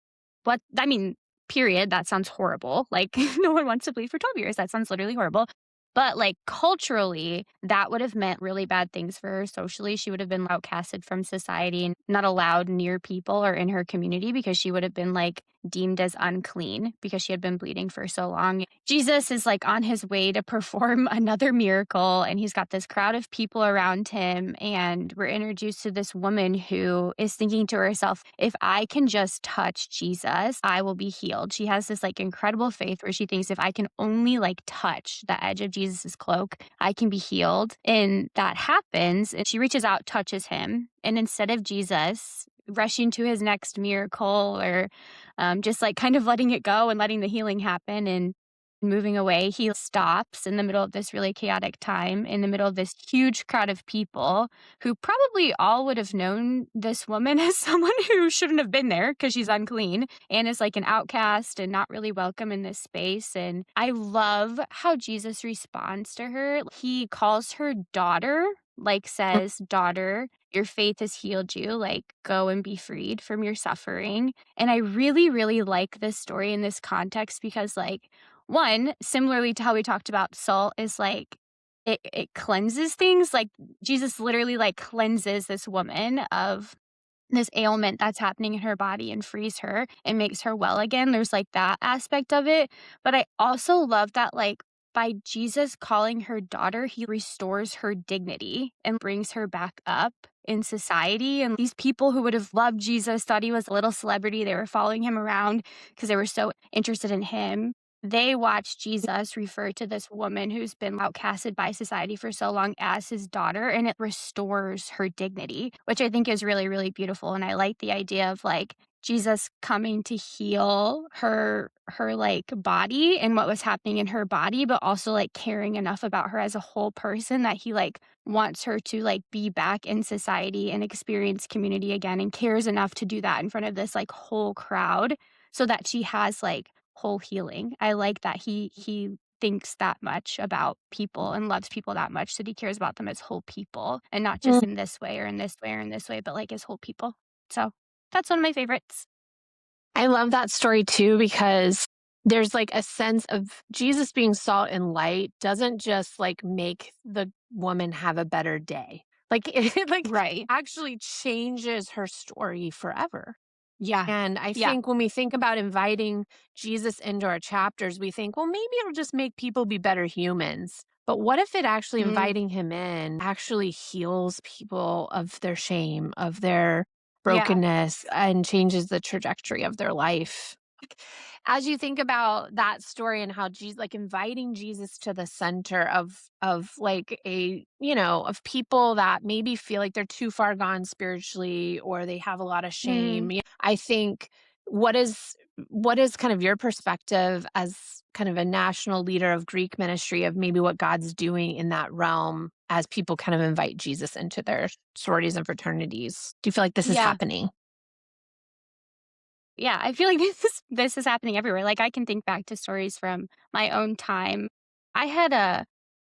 I mean, period, that sounds horrible. Like, no one wants to bleed for 12 years. That sounds literally horrible. But like culturally, that would have meant really bad things for her socially. She would have been outcasted from society and not allowed near people or in her community because she would have been like deemed as unclean because she had been bleeding for so long. Jesus is like on his way to perform another miracle, and he's got this crowd of people around him. And we're introduced to this woman who is thinking to herself, if I can just touch Jesus, I will be healed. She has this like incredible faith where she thinks if I can only like touch the edge of Jesus's cloak, I can be healed. And that happens. And she reaches out, touches him. And instead of Jesus rushing to his next miracle or just like kind of letting it go and letting the healing happen and moving away, he stops in the middle of this really chaotic time, in the middle of this huge crowd of people who probably all would have known this woman as someone who shouldn't have been there because she's unclean and is like an outcast and not really welcome in this space. And I love how Jesus responds to her. He calls her daughter, like says, daughter, your faith has healed you. Like, go and be freed from your suffering. And I really, really like this story in this context because, like, one, similarly to how we talked about salt, is like it cleanses things. Like Jesus literally like cleanses this woman of this ailment that's happening in her body and frees her and makes her well again. There's like that aspect of it. But I also love that like by Jesus calling her daughter, he restores her dignity and brings her back up in society. And these people who would have loved Jesus, thought he was a little celebrity, they were following him around because they were so interested in him. They watched Jesus refer to this woman who's been outcasted by society for so long as his daughter, and it restores her dignity, which I think is really, really beautiful. And I like the idea of like Jesus coming to heal her like body and what was happening in her body, but also like caring enough about her as a whole person that he like wants her to like be back in society and experience community again, and cares enough to do that in front of this like whole crowd so that she has like whole healing. I like that he thinks that much about people and loves people that much that he cares about them as whole people and not just in this way or in this way or in this way, but like as whole people. So that's one of my favorites. I love that story too, because there's like a sense of Jesus being salt and light doesn't just like make the woman have a better day. Like it like Right. actually changes her story forever. Yeah. And I Yeah. think when we think about inviting Jesus into our chapters, we think, well, maybe it'll just make people be better humans. But what if it actually Mm, inviting him in actually heals people of their shame, of their yeah. brokenness, and changes the trajectory of their life? As you think about that story and how Jesus, like inviting Jesus to the center of like a, of people that maybe feel like they're too far gone spiritually or they have a lot of Mm, shame. I think what is what is kind of your perspective as kind of a national leader of Greek ministry of maybe what God's doing in that realm as people kind of invite Jesus into their sororities and fraternities? Do you feel like this is yeah. happening? Yeah, I feel like this is happening everywhere. Like I can think back to stories from my own time. I had a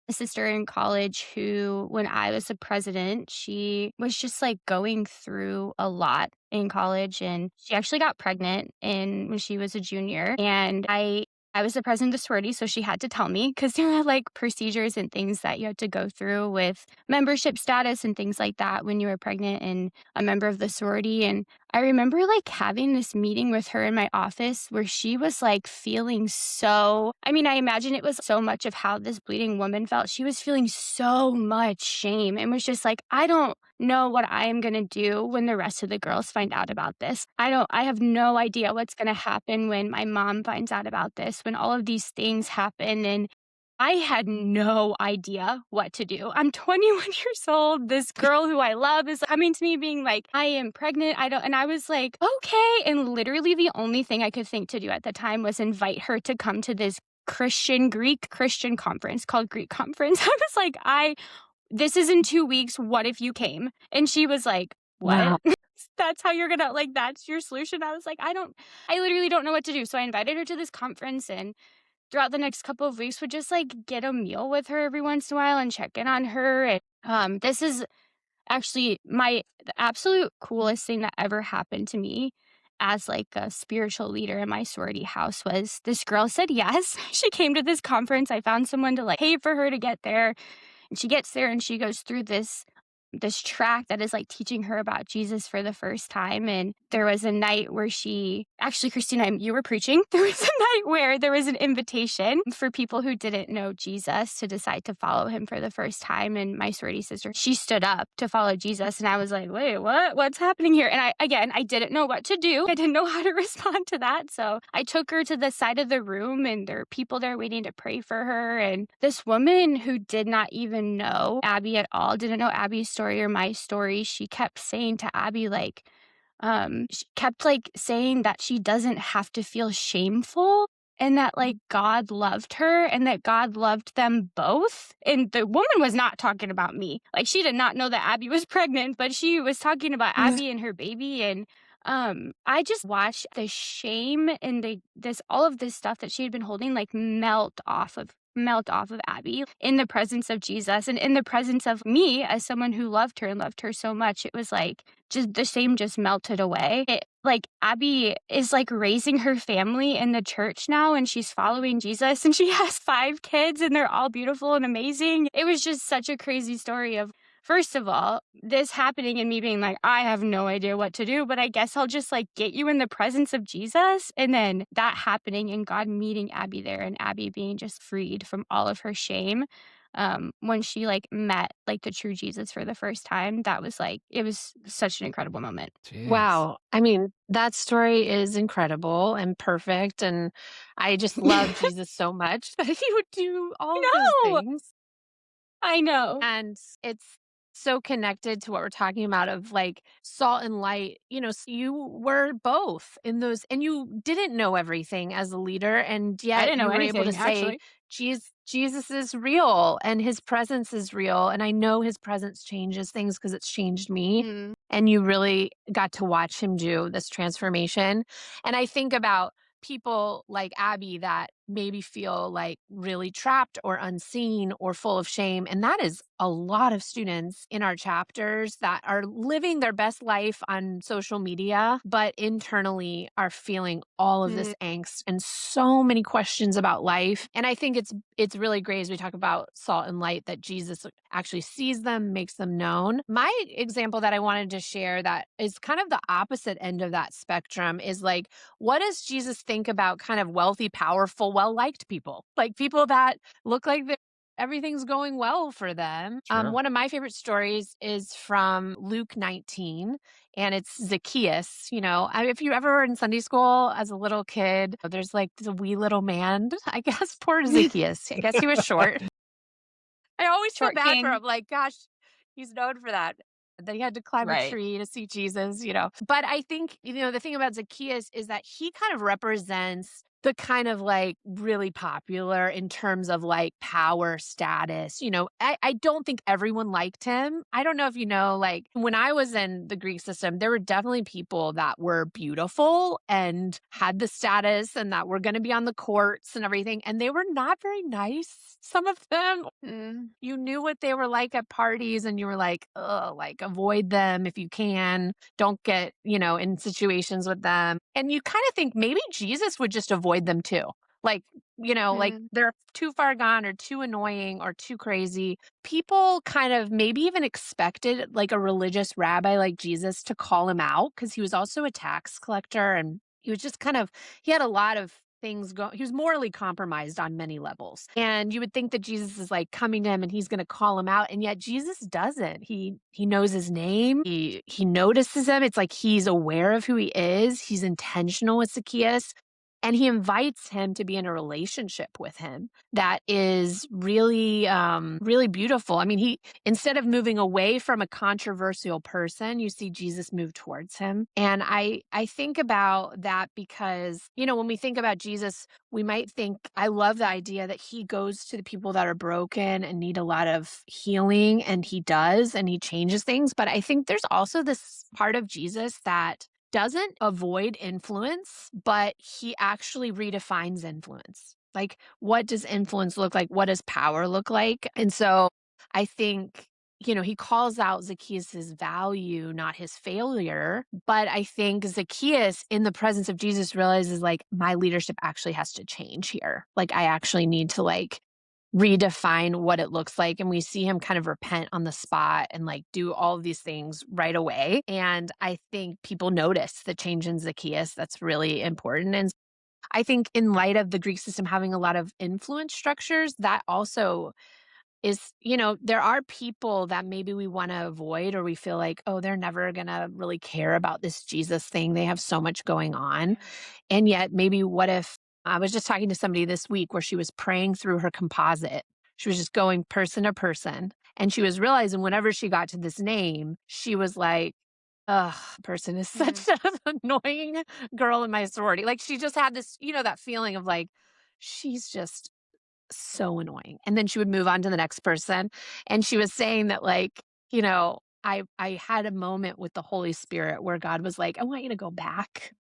sister in college who, when I was a president, she was just like going through a lot in college, and she actually got pregnant in when she was a junior. And I was the president of the sorority, so she had to tell me because there are like procedures and things that you had to go through with membership status and things like that when you were pregnant and a member of the sorority. And I remember like having this meeting with her in my office where she was like feeling so, I mean, I imagine it was so much of how this bleeding woman felt. She was feeling so much shame and was just like, I don't know what I am going to do when the rest of the girls find out about this. I have no idea what's going to happen when my mom finds out about this, when all of these things happen. And I had no idea what to do. I'm 21 years old. This girl who I love is coming to me being like, I am pregnant. And I was like, okay. And literally the only thing I could think to do at the time was invite her to come to this Greek Christian conference called Greek Conference. I was like, this is in 2 weeks. What if you came? And she was like, what? Wow. That's how you're gonna, like, that's your solution? I was like, I literally don't know what to do. So I invited her to this conference, and throughout the next couple of weeks would just like get a meal with her every once in a while and check in on her. And this is actually the absolute coolest thing that ever happened to me as like a spiritual leader in my sorority house was this girl said yes. She came to this conference. I found someone to like pay for her to get there. And she gets there and she goes through this track that is like teaching her about Jesus for the first time. And there was a night where actually, Kristina, you were preaching. There was a night where there was an invitation for people who didn't know Jesus to decide to follow him for the first time. And my sorority sister, she stood up to follow Jesus. And I was like, wait, what? What's happening here? And I didn't know what to do. I didn't know how to respond to that. So I took her to the side of the room, and there are people there waiting to pray for her. And this woman who did not even know Abby at all, didn't know Abby's story or my story, she kept saying to Abby, like, she kept like saying that she doesn't have to feel shameful, and that like God loved her and that God loved them both. And the woman was not talking about me. Like, she did not know that Abby was pregnant, but she was talking about Abby and her baby. And I just watched the shame and all of this stuff that she had been holding like melt off of Abby in the presence of Jesus and in the presence of me as someone who loved her and loved her so much. It was like just the shame just melted away. Like Abby is like raising her family in the church now, and she's following Jesus, and she has 5 kids, and they're all beautiful and amazing. It was just such a crazy story of, first of all, this happening and me being like, I have no idea what to do, but I guess I'll just like get you in the presence of Jesus. And then that happening and God meeting Abby there, and Abby being just freed from all of her shame. When she like met like the true Jesus for the first time, that was like, it was such an incredible moment. Jeez. Wow. I mean, that story is incredible and perfect. And I just love Jesus so much that he would do all of those No, things. I know. And it's so connected to what we're talking about of like salt and light. You were both in those, and you didn't know everything as a leader, and I yet didn't know you were able to anything, say, actually. Jesus is real and his presence is real. And I know his presence changes things because it's changed me. Mm. And you really got to watch him do this transformation. And I think about people like Abby that maybe feel like really trapped or unseen or full of shame. And that is a lot of students in our chapters that are living their best life on social media, but internally are feeling all of this Mm. angst and so many questions about life. And I think it's really great as we talk about salt and light that Jesus actually sees them, makes them known. My example that I wanted to share that is kind of the opposite end of that spectrum is like, what does Jesus think about kind of wealthy, powerful, well-liked people? Like people that look like everything's going well for them. Sure. One of my favorite stories is from Luke 19, and it's Zacchaeus. If you ever were in Sunday school as a little kid, there's like the wee little man, I guess, poor Zacchaeus. I guess he was short. I always feel Short bad for king. him. Like, gosh, he's known for that. That he had to climb a Right. tree to see Jesus. But I think, the thing about Zacchaeus is that he kind of represents the kind of like really popular in terms of like power status. I don't think everyone liked him. I don't know if like when I was in the Greek system, there were definitely people that were beautiful and had the status and that were going to be on the courts and everything. And they were not very nice. Some of them, you knew what they were like at parties and you were like, ugh, like avoid them if you can. Don't get, in situations with them. And you kind of think maybe Jesus would just avoid them too. Like, like Mm. they're too far gone or too annoying or too crazy. People kind of maybe even expected like a religious rabbi like Jesus to call him out because he was also a tax collector and he was just he had a lot of things go. He was morally compromised on many levels. And you would think that Jesus is like coming to him and he's going to call him out. And yet Jesus doesn't. He knows his name. He notices him. It's like he's aware of who he is. He's intentional with Zacchaeus. and he invites him to be in a relationship with him that is really, really beautiful. I mean, he instead of moving away from a controversial person, you see Jesus move towards him. And I think about that because, when we think about Jesus, we might think, I love the idea that he goes to the people that are broken and need a lot of healing, and he does, and he changes things. But I think there's also this part of Jesus that doesn't avoid influence, but he actually redefines influence. Like, what does influence look like? What does power look like? And so I think, he calls out Zacchaeus' value, not his failure. But I think Zacchaeus, in the presence of Jesus, realizes, like, my leadership actually has to change here. Like, I actually need to, like, redefine what it looks like. And we see him kind of repent on the spot and, like, do all of these things right away. And I think people notice the change in Zacchaeus. That's really important. And I think in light of the Greek system having a lot of influence structures, that also is, there are people that maybe we want to avoid, or we feel like, oh, they're never going to really care about this Jesus thing. They have so much going on. And yet, maybe what if I was just talking to somebody this week where she was praying through her composite? She was just going person to person. And she was realizing whenever she got to this name, she was like, ugh, person is such an annoying girl in my sorority. Like, she just had this, that feeling of like, she's just so annoying. And then she would move on to the next person. And she was saying that, like, I had a moment with the Holy Spirit where God was like, I want you to go back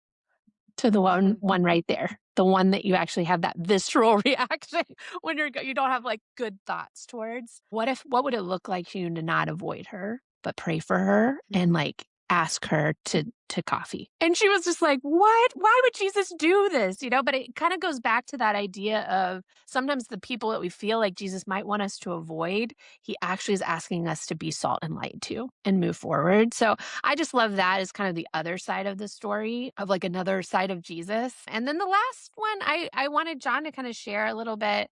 to the one right there, the one that you actually have that visceral reaction when you don't have, like, good thoughts towards. What would it look like for you to not avoid her, but pray for her and, like, ask her to coffee? And she was just like, "What? Why would Jesus do this?" But it kind of goes back to that idea of sometimes the people that we feel like Jesus might want us to avoid, he actually is asking us to be salt and light too and move forward. So I just love that as kind of the other side of the story of, like, another side of Jesus. And then the last one, I wanted John to kind of share a little bit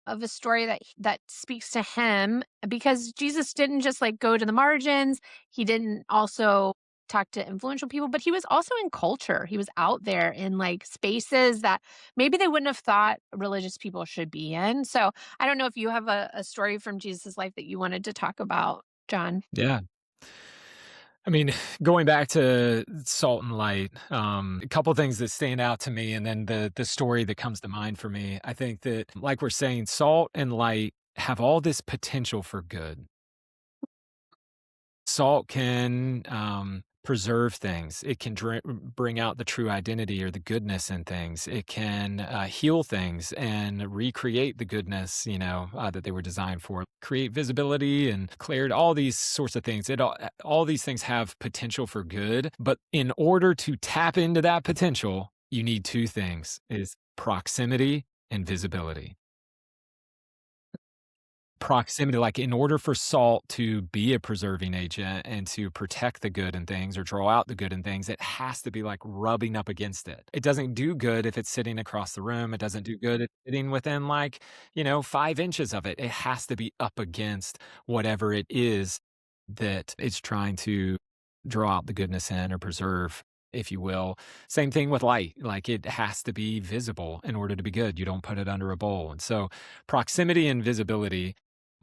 of a story that speaks to him, because Jesus didn't just, like, go to the margins. He didn't also talk to influential people, but he was also in culture. He was out there in, like, spaces that maybe they wouldn't have thought religious people should be in. So I don't know if you have a story from Jesus' life that you wanted to talk about, John. Yeah. I mean, going back to Salt and Light, a couple things that stand out to me, and then the story that comes to mind for me. I think that, like we're saying, salt and light have all this potential for good. Salt can preserve things. It can bring out the true identity or the goodness in things. It can heal things and recreate the goodness, that they were designed for. Create visibility and clarity. All these sorts of things. All these things have potential for good. But in order to tap into that potential, you need two things: is proximity and visibility. Proximity, like, in order for salt to be a preserving agent and to protect the good in things or draw out the good in things, it has to be, like, rubbing up against it. It doesn't do good if it's sitting across the room. It doesn't do good if it's sitting within, like, 5 inches of it. It has to be up against whatever it is that it's trying to draw out the goodness in or preserve, if you will. Same thing with light. Like, it has to be visible in order to be good. You don't put it under a bowl. And so proximity and visibility,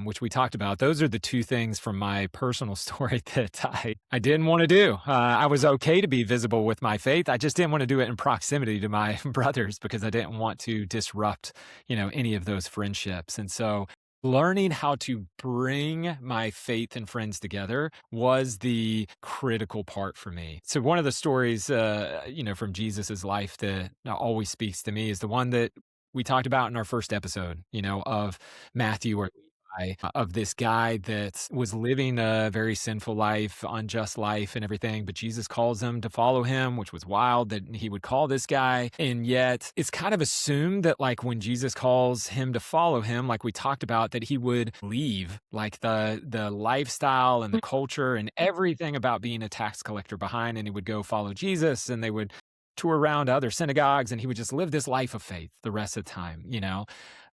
which we talked about, those are the two things from my personal story that I didn't want to do. I was okay to be visible with my faith. I just didn't want to do it in proximity to my brothers because I didn't want to disrupt, any of those friendships. And so learning how to bring my faith and friends together was the critical part for me. So one of the stories, from Jesus's life that always speaks to me is the one that we talked about in our first episode, of Matthew or Levi, of this guy that was living a very sinful life, unjust life and everything, but Jesus calls him to follow him, which was wild that he would call this guy. And yet it's kind of assumed that, like, when Jesus calls him to follow him, like we talked about, that he would leave, like, the lifestyle and the culture and everything about being a tax collector behind, and he would go follow Jesus, and they would tour around other synagogues, and he would just live this life of faith the rest of the time.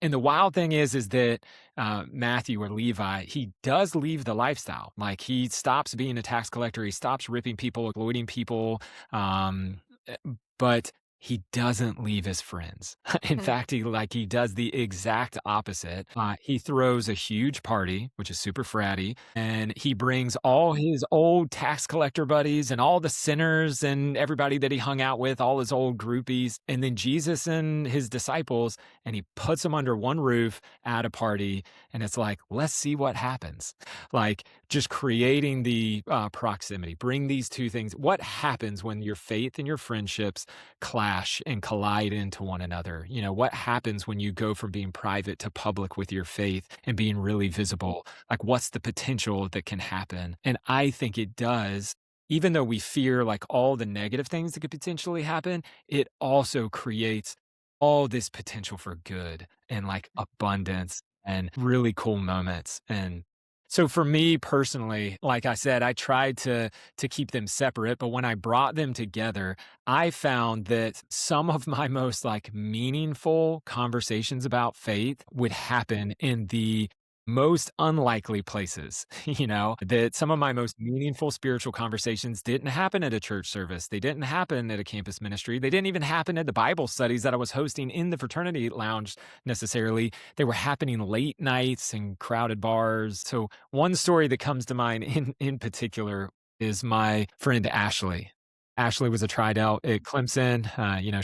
And the wild thing is that Matthew or Levi, he does leave the lifestyle. Like, he stops being a tax collector. He stops ripping people, exploiting people. But he doesn't leave his friends. In Mhm. fact, he does the exact opposite. He throws a huge party, which is super fratty, and he brings all his old tax collector buddies and all the sinners and everybody that he hung out with, all his old groupies, and then Jesus and his disciples, and he puts them under one roof at a party, and it's like, let's see what happens. Like, just creating the proximity, bring these two things. What happens when your faith and your friendships clash and collide into one another? You know, what happens when you go from being private to public with your faith and being really visible? Like, what's the potential that can happen? And I think it does. Even though we fear like all the negative things that could potentially happen, it also creates all this potential for good and like abundance and really cool moments. And so for me personally, like I said, I tried to keep them separate, but when I brought them together, I found that some of my most like meaningful conversations about faith would happen in the most unlikely places. That some of my most meaningful spiritual conversations didn't happen at a church service. They didn't happen at a campus ministry. They didn't even happen at the Bible studies that I was hosting in the fraternity lounge necessarily. They were happening late nights in crowded bars. So one story that comes to mind in particular is my friend Ashley. Ashley was a tried out at Clemson.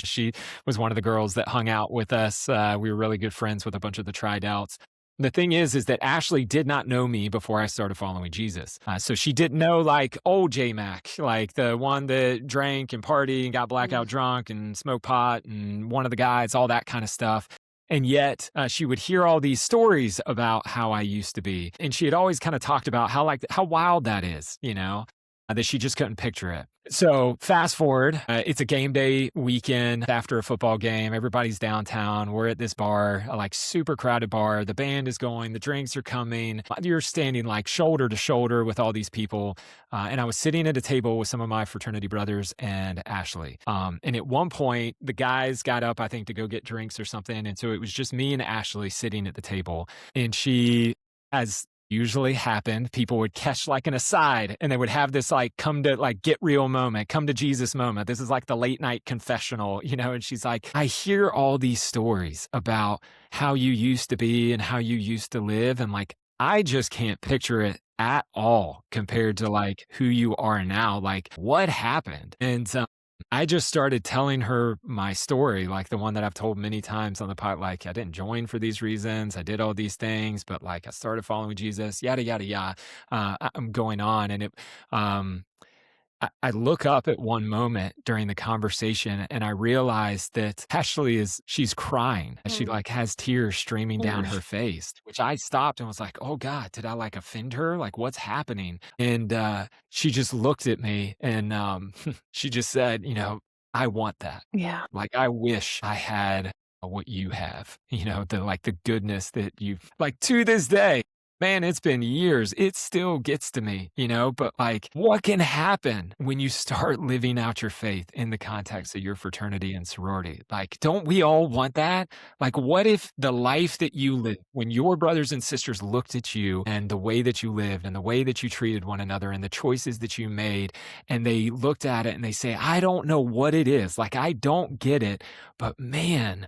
She was one of the girls that hung out with us. We were really good friends with a bunch of the tried outs. The thing is that Ashley did not know me before I started following Jesus. So she didn't know like old J Mac, like the one that drank and partied and got blackout Mm. drunk and smoked pot and one of the guys, all that kind of stuff. And yet she would hear all these stories about how I used to be. And she had always kind of talked about how wild that is, that she just couldn't picture it. So fast forward, it's a game day weekend after a football game. Everybody's downtown. We're at this bar, a like super crowded bar. The band is going, the drinks are coming. You're standing like shoulder to shoulder with all these people. And I was sitting at a table with some of my fraternity brothers and Ashley. And at one point, the guys got up, I think, to go get drinks or something. And so it was just me and Ashley sitting at the table. And she, as usually happened, people would catch like an aside and they would have this like come to like get real moment, come to Jesus moment. This is like the late night confessional, and she's like, I hear all these stories about how you used to be and how you used to live. And like, I just can't picture it at all compared to like who you are now. Like, what happened? And I just started telling her my story, like the one that I've told many times on the pod. Like, I didn't join for these reasons. I did all these things, but like I started following Jesus, yada, yada, yada. I'm going on. And um, I look up at one moment during the conversation and I realize that Ashley she's crying. And she Mm. like has tears streaming down Mm. her face, which I stopped and was like, oh God, did I like offend her? Like what's happening? And she just looked at me and she just said, I want that. Yeah. Like, I wish I had what you have, the goodness that you've like to this day. Man, it's been years. It still gets to me, but like what can happen when you start living out your faith in the context of your fraternity and sorority? Like, don't we all want that? Like, what if the life that you lived when your brothers and sisters looked at you and the way that you lived and the way that you treated one another and the choices that you made, and they looked at it and they say, I don't know what it is. Like, I don't get it, but man,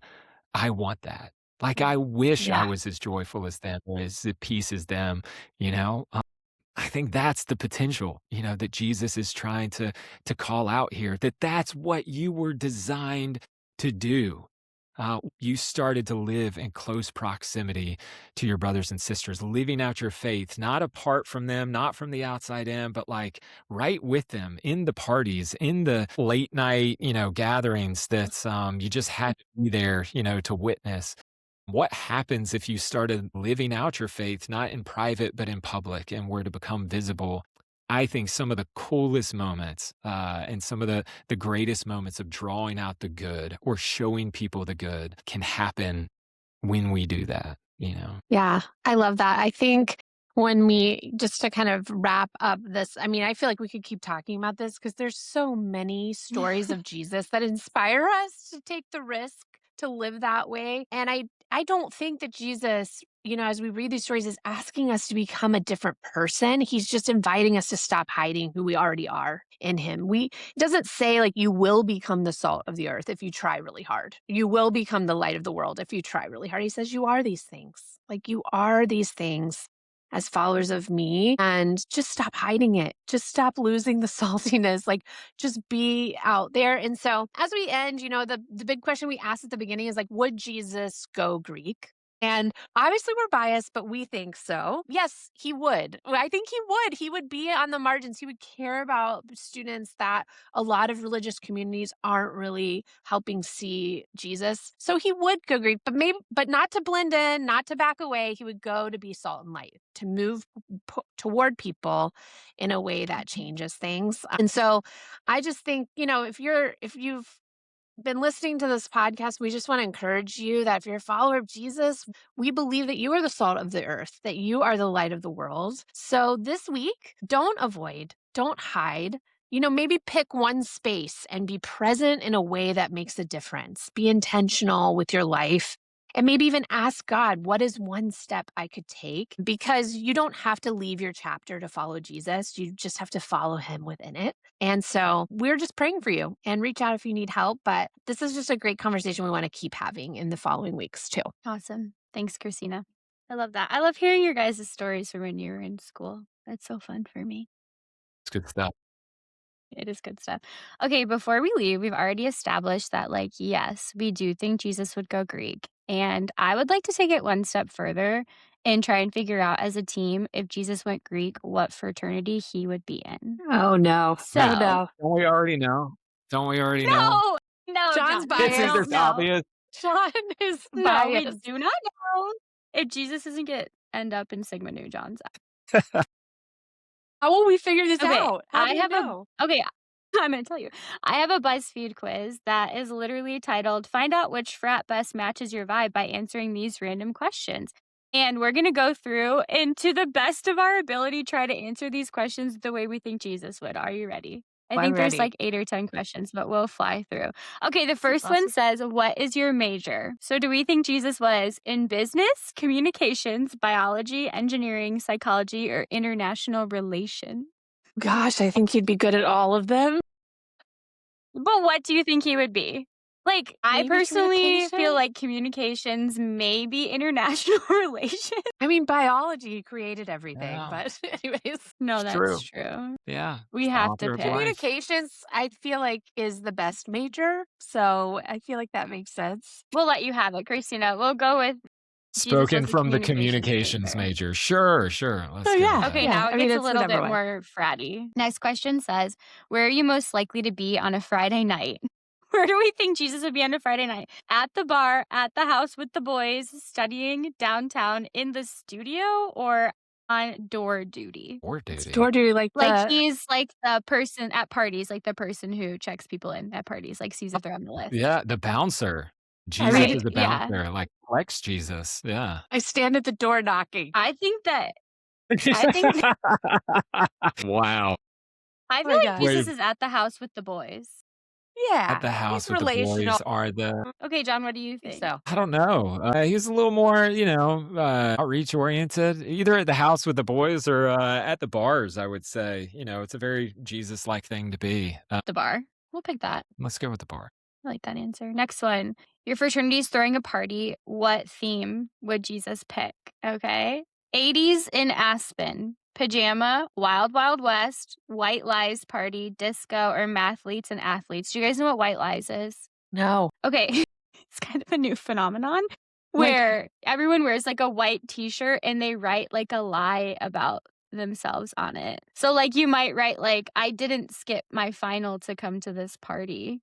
I want that. Like, I wish I Yeah. was as joyful as them or as at peace as them, you know? I think that's the potential, that Jesus is trying to call out here, that's what you were designed to do. You started to live in close proximity to your brothers and sisters, living out your faith, not apart from them, not from the outside in, but like right with them in the parties, in the late night, gatherings that you just had to be there, to witness. What happens if you started living out your faith, not in private, but in public, and were to become visible? I think some of the coolest moments and some of the greatest moments of drawing out the good or showing people the good can happen when we do that. Yeah, I love that. I think when we just to kind of wrap up this, I mean, I feel like we could keep talking about this because there's so many stories of Jesus that inspire us to take the risk to live that way. And I don't think that Jesus as we read these stories, is asking us to become a different person. He's just inviting us to stop hiding who we already are in him. It doesn't say like you will become the salt of the earth if you try really hard. You will become the light of the world if you try really hard. He says you are these things. Like you are these things as followers of me, and just stop hiding it. Just stop losing the saltiness. Like just be out there. And so as we end, the big question we asked at the beginning is like, would Jesus go Greek? And obviously we're biased, but we think so. Yes, he would. I think he would. He would be on the margins. He would care about students that a lot of religious communities aren't really helping see Jesus. So he would go Greek, but not to blend in, not to back away. He would go to be salt and light, to move toward people in a way that changes things. And so I just think, if you've been listening to this podcast, we just want to encourage you that if you're a follower of Jesus, we believe that you are the salt of the earth, that you are the light of the world. So this week, don't avoid, don't hide. Maybe pick one space and be present in a way that makes a difference. Be intentional with your life. And maybe even ask God, what is one step I could take? Because you don't have to leave your chapter to follow Jesus. You just have to follow him within it. And so we're just praying for you, and reach out if you need help. But this is just a great conversation we want to keep having in the following weeks too. Awesome. Thanks, Kristina. I love that. I love hearing your guys' stories from when you were in school. That's so fun for me. It's good stuff. It is good stuff. Okay, before we leave, we've already established that, like, yes, we do think Jesus would go Greek. And I would like to take it one step further and try and figure out as a team, if Jesus went Greek, what fraternity he would be in. Oh, no. So, Oh, no. Don't we already know? Don't we already know? No, John's John, biased. It seems it's obvious. John is No, we biased. do not know if Jesus doesn't end up in Sigma Nu, John's. How will we figure this Okay, out? How do we know? Okay, I'm gonna tell you. I have a BuzzFeed quiz that is literally titled, "Find out which frat best matches your vibe by answering these random questions." And we're gonna go through and to the best of our ability, try to answer these questions the way we think Jesus would. Are you ready? I I'm think there's ready. like 8 or 10 questions, but we'll fly through. Okay, the first one says, "What is your major?" So do we think Jesus was in business, communications, biology, engineering, psychology, or international relations? Gosh, I think he'd be good at all of them. But what do you think he would be? Like, I Maybe personally feel communication? like communications, maybe international relations. I mean, biology created everything, Yeah. but anyways. No, It's that's true. true. Yeah. We It's the have to author of pick. life. Communications, I feel like, is the best major. So I feel like that makes sense. We'll let you have it, Kristina. We'll go with Jesus Spoken was a from the communications communications major. major. Sure, sure. Let's Oh, go with yeah. that. Okay, Yeah. now I it mean, gets a it's the little number bit one. more fratty. Next question says, "Where are you most likely to be on a Friday night?" Where do we think Jesus would be on a Friday night? At the bar, at the house with the boys, studying, downtown, in the studio, or on door duty? Or It's duty. door duty, like Like, the. he's like the person at parties, like the person who checks people in at parties, like sees if they're on the list. Yeah, the bouncer. I Jesus mean, is a Yeah. bouncer, like flex Jesus. Yeah. I stand at the door knocking. I think I think Wow. I Oh feel my like gosh. Jesus Wait, is at the house with the boys. Yeah. at the house He's with the relational. boys are the Okay, John, what do you I think think? so. I don't know. He's a little more, outreach oriented, either at the house with the boys or at the bars, I would say. It's a very Jesus-like thing to be. The bar. We'll pick that. Let's go with the bar. I like that answer. Next one. Your fraternity's throwing a party. What theme would Jesus pick? Okay. 80s in Aspen. Pajama, Wild Wild West, White Lies party, disco, or mathletes and athletes. Do you guys know what White Lies is? No. Okay. It's kind of a new phenomenon Like, where everyone wears like a white t-shirt and they write like a lie about themselves on it. So like you might write like, "I didn't skip my final to come to this party,"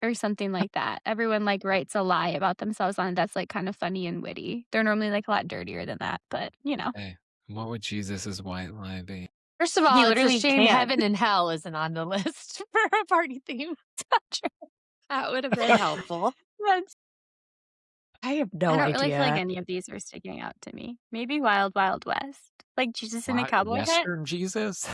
or something like that. Everyone like writes a lie about themselves on it that's like kind of funny and witty. They're normally like a lot dirtier than that, but Hey, what would Jesus's white lie be? first of he all, it's a literally shame can't. heaven and hell isn't on the list for a party theme. That would have been helpful. That's- I have I no don't really feel like idea. any of these are sticking out to me. Maybe Wild Wild West. Like Jesus in a What? cowboy hat. Western Jesus?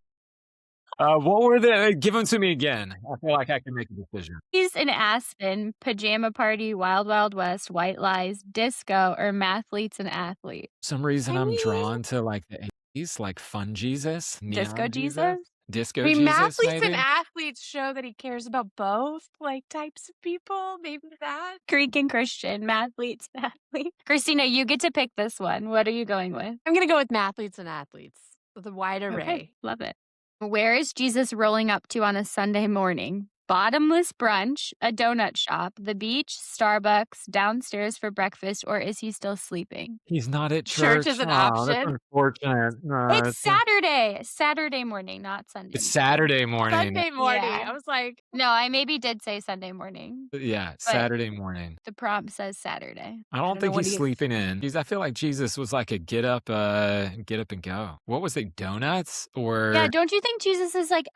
What were the give them to me again. I feel like I can make a decision. He's an Aspen, Pajama Party, Wild Wild West, White Lies, Disco, or Mathletes and Athlete. For some reason I I'm mean, drawn to like the 80s, like Fun Jesus, Disco Neon Jesus, Jesus? Disco Jesus, mathletes and maybe? athletes show that he cares about both, like, types of people, maybe that. Greek and Christian, Mathletes, Athlete. Kristina, you get to pick this one. What are you going with? I'm gonna go with mathletes and athletes with a wide array. Okay, love it. Where is Jesus rolling up to on a Sunday morning? Bottomless brunch, a donut shop, the beach, Starbucks, downstairs for breakfast, or is he still sleeping? He's not at Church church. is an Oh, that's option. unfortunate. No, It's Saturday. Saturday morning, not Sunday. it's Saturday morning. Sunday morning. Yeah. I was like, No, I maybe did say Sunday morning. Yeah, Saturday morning. The prompt says Saturday. I don't know think what he's he- sleeping in. I feel like Jesus was like a get up and go. What was it? Donuts or Yeah, don't you think Jesus is like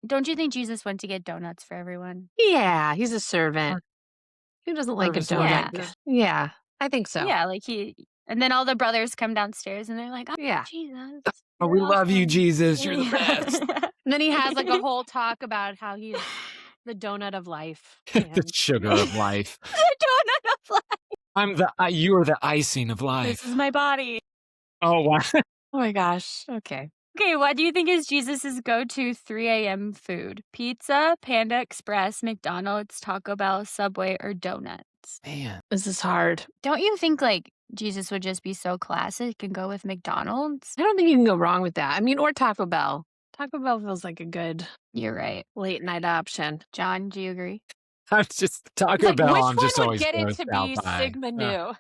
don't you think Jesus went to get donuts for everyone? yeah, he's a servant. Who doesn't like a Service donut? worker. Yeah, I think so. Yeah, like and then all the brothers come downstairs and they're like, oh, Yeah. Jesus. Oh, we you're love you, awesome." Jesus. You're the best. And then he has like a whole talk about how he's the donut of life. The And sugar of life. The donut of life. You are the icing of This life. is my body. Oh wow. oh my gosh. Okay. Okay, what do you think is Jesus's go-to 3 a.m. food? Pizza, Panda Express, McDonald's, Taco Bell, Subway, or donuts? Man. This is hard. Don't you think like Jesus would just be so classic and go with McDonald's? I don't think you can go wrong with that. I mean, or Taco Bell. Taco Bell feels like a good You're right. late night option. John, do you agree? I'm just Taco It's like, Bell. which I'm one just would always get it to be grossed out by. Sigma Yeah. Nu?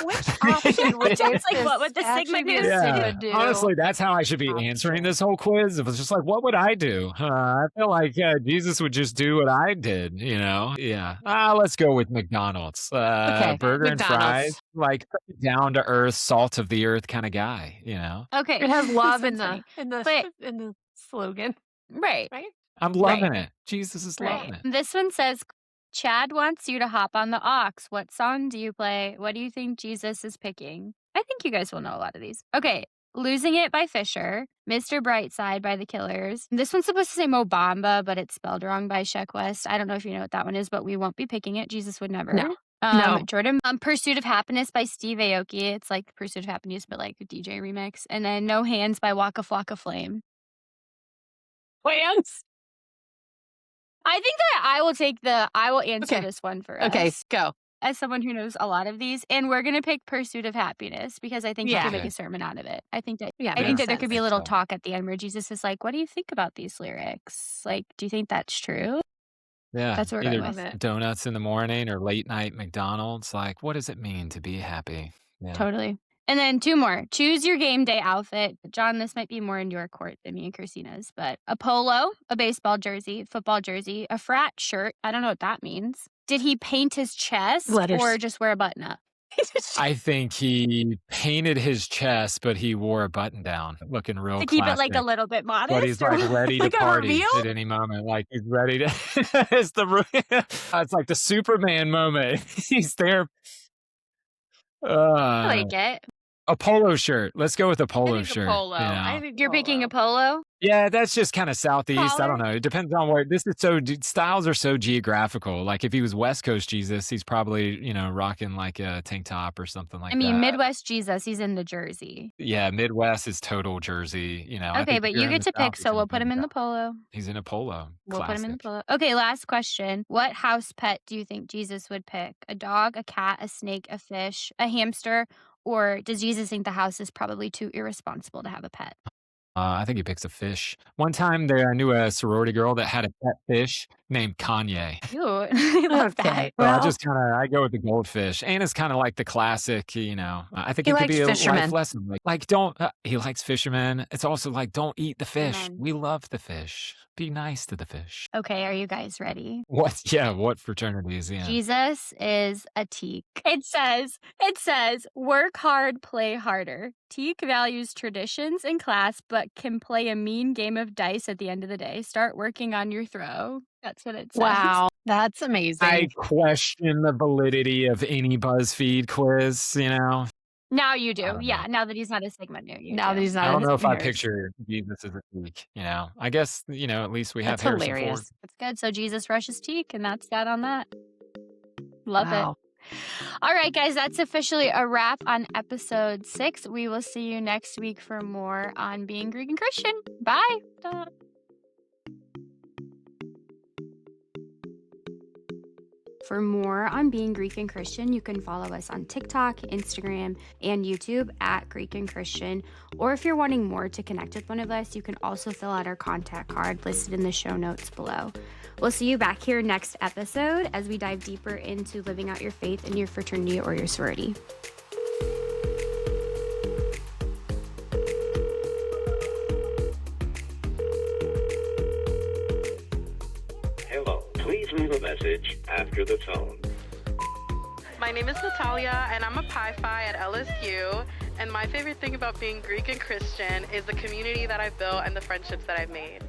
Which option would Which one's like, what would the Sigma actually be a Nu? Sigma Yeah, Nu? honestly, that's how I should be option? answering this whole quiz. It was just like, what would I do? I feel like Jesus would just do what I did, you know? Yeah. Let's go with McDonald's. Okay, Burger and fries, McDonald's. like down to earth, salt of the earth kind of guy, you know? Okay. It has love in Sounds the funny. in the slogan, Right. right? I'm loving it. Jesus is loving it. This one says, Chad wants you to hop on the aux. What song do you play? What do you think Jesus is picking? I think you guys will know a lot of these. Okay. Losing It by Fisher, Mr. Brightside by The Killers. This one's supposed to say Mo Bamba, but it's spelled wrong by Sheck West. I don't know if you know what that one is, but we won't be picking it. Jesus would never. No. No. Jordan, Pursuit of Happiness by Steve Aoki. It's like Pursuit of Happiness, but like a DJ remix. And then No Hands by Waka Flocka Flame. Plans. I think that I will answer Okay. this one for Okay, us. go. As someone who knows a lot of these, and we're gonna pick Pursuit of Happiness because I think you Yeah. can make Okay. a sermon out of it. I think that Yeah, I think makes that there could sense. be a little So. talk at the end where Jesus is like, "What do you think about these lyrics? Like, do you think that's true?" Yeah. That's what we're Either going with. with. donuts in the morning or late night McDonald's. Like, what does it mean to be happy? Yeah. Totally. And then 2 more. Choose your game day outfit. John, this might be more in your court than me and Christina's, but a polo, a baseball jersey, football jersey, a frat shirt. I don't know what that means. Did he paint his chest Letters. or just wear a button up? I think he painted his chest, but he wore a button down, looking real To keep it like a classic. little bit modest? But he's like ready to Like a party reveal? at any moment. Like he's ready to. It's like the Superman moment. He's there. I like it. A polo shirt. Let's go with a I polo think shirt. a polo. you know? I think You're picking a polo. polo? Yeah, that's just kind of southeast. I Collar? don't know. It depends on where. This is styles are so geographical. Like if he was West Coast Jesus, he's probably rocking like a tank top or something like I mean, that. Midwest Jesus, he's in the jersey. Yeah, Midwest is total Jersey. I Okay, think but if you're you in get the to South, pick, he's so in we'll a put him in the button-down. polo. He's in a polo. We'll put him in the Classic. polo. Okay, last question. What house pet do you think Jesus would pick? A dog, a cat, a snake, a fish, a hamster, or does Jesus think the house is probably too irresponsible to have a pet? I think he picks a fish. One time there, I knew a sorority girl that had a pet fish named Kanye. Cute. I love Okay. that. So Well, I go with the goldfish. And it's kind of like the classic, I think He it could likes be a fishermen. life lesson. Like don't, he likes fishermen. It's also like, don't eat the fish. Amen. We love the fish. Be nice to the fish. Okay, are you guys ready? What fraternities? Yeah. Jesus is a teak. It says, work hard, play harder. Teak values traditions in class, but can play a mean game of dice at the end of the day. Start working on your throw. That's what it says. wow, that's amazing. I question the validity of any BuzzFeed quiz, Now you I do. don't know. Yeah, now that he's not a Sigma nu, you Now that do. he's I not don't a know if I nurse. picture Jesus as a geek, you know? I guess, at least we have That's Harrison Ford. hilarious. That's good. So Jesus rushes teak, and that's that on that. Love it. Wow. All right, guys, that's officially a wrap on episode 6. We will see you next week for more on being Greek and Christian. Bye. For more on being Greek and Christian, you can follow us on TikTok, Instagram, and YouTube at Greek and Christian. Or if you're wanting more to connect with one of us, you can also fill out our contact card listed in the show notes below. We'll see you back here next episode as we dive deeper into living out your faith in your fraternity or your sorority. Hello, please leave a message after the tone. My name is Natalia, and I'm a Pi-Phi at LSU. And my favorite thing about being Greek and Christian is the community that I've built and the friendships that I've made.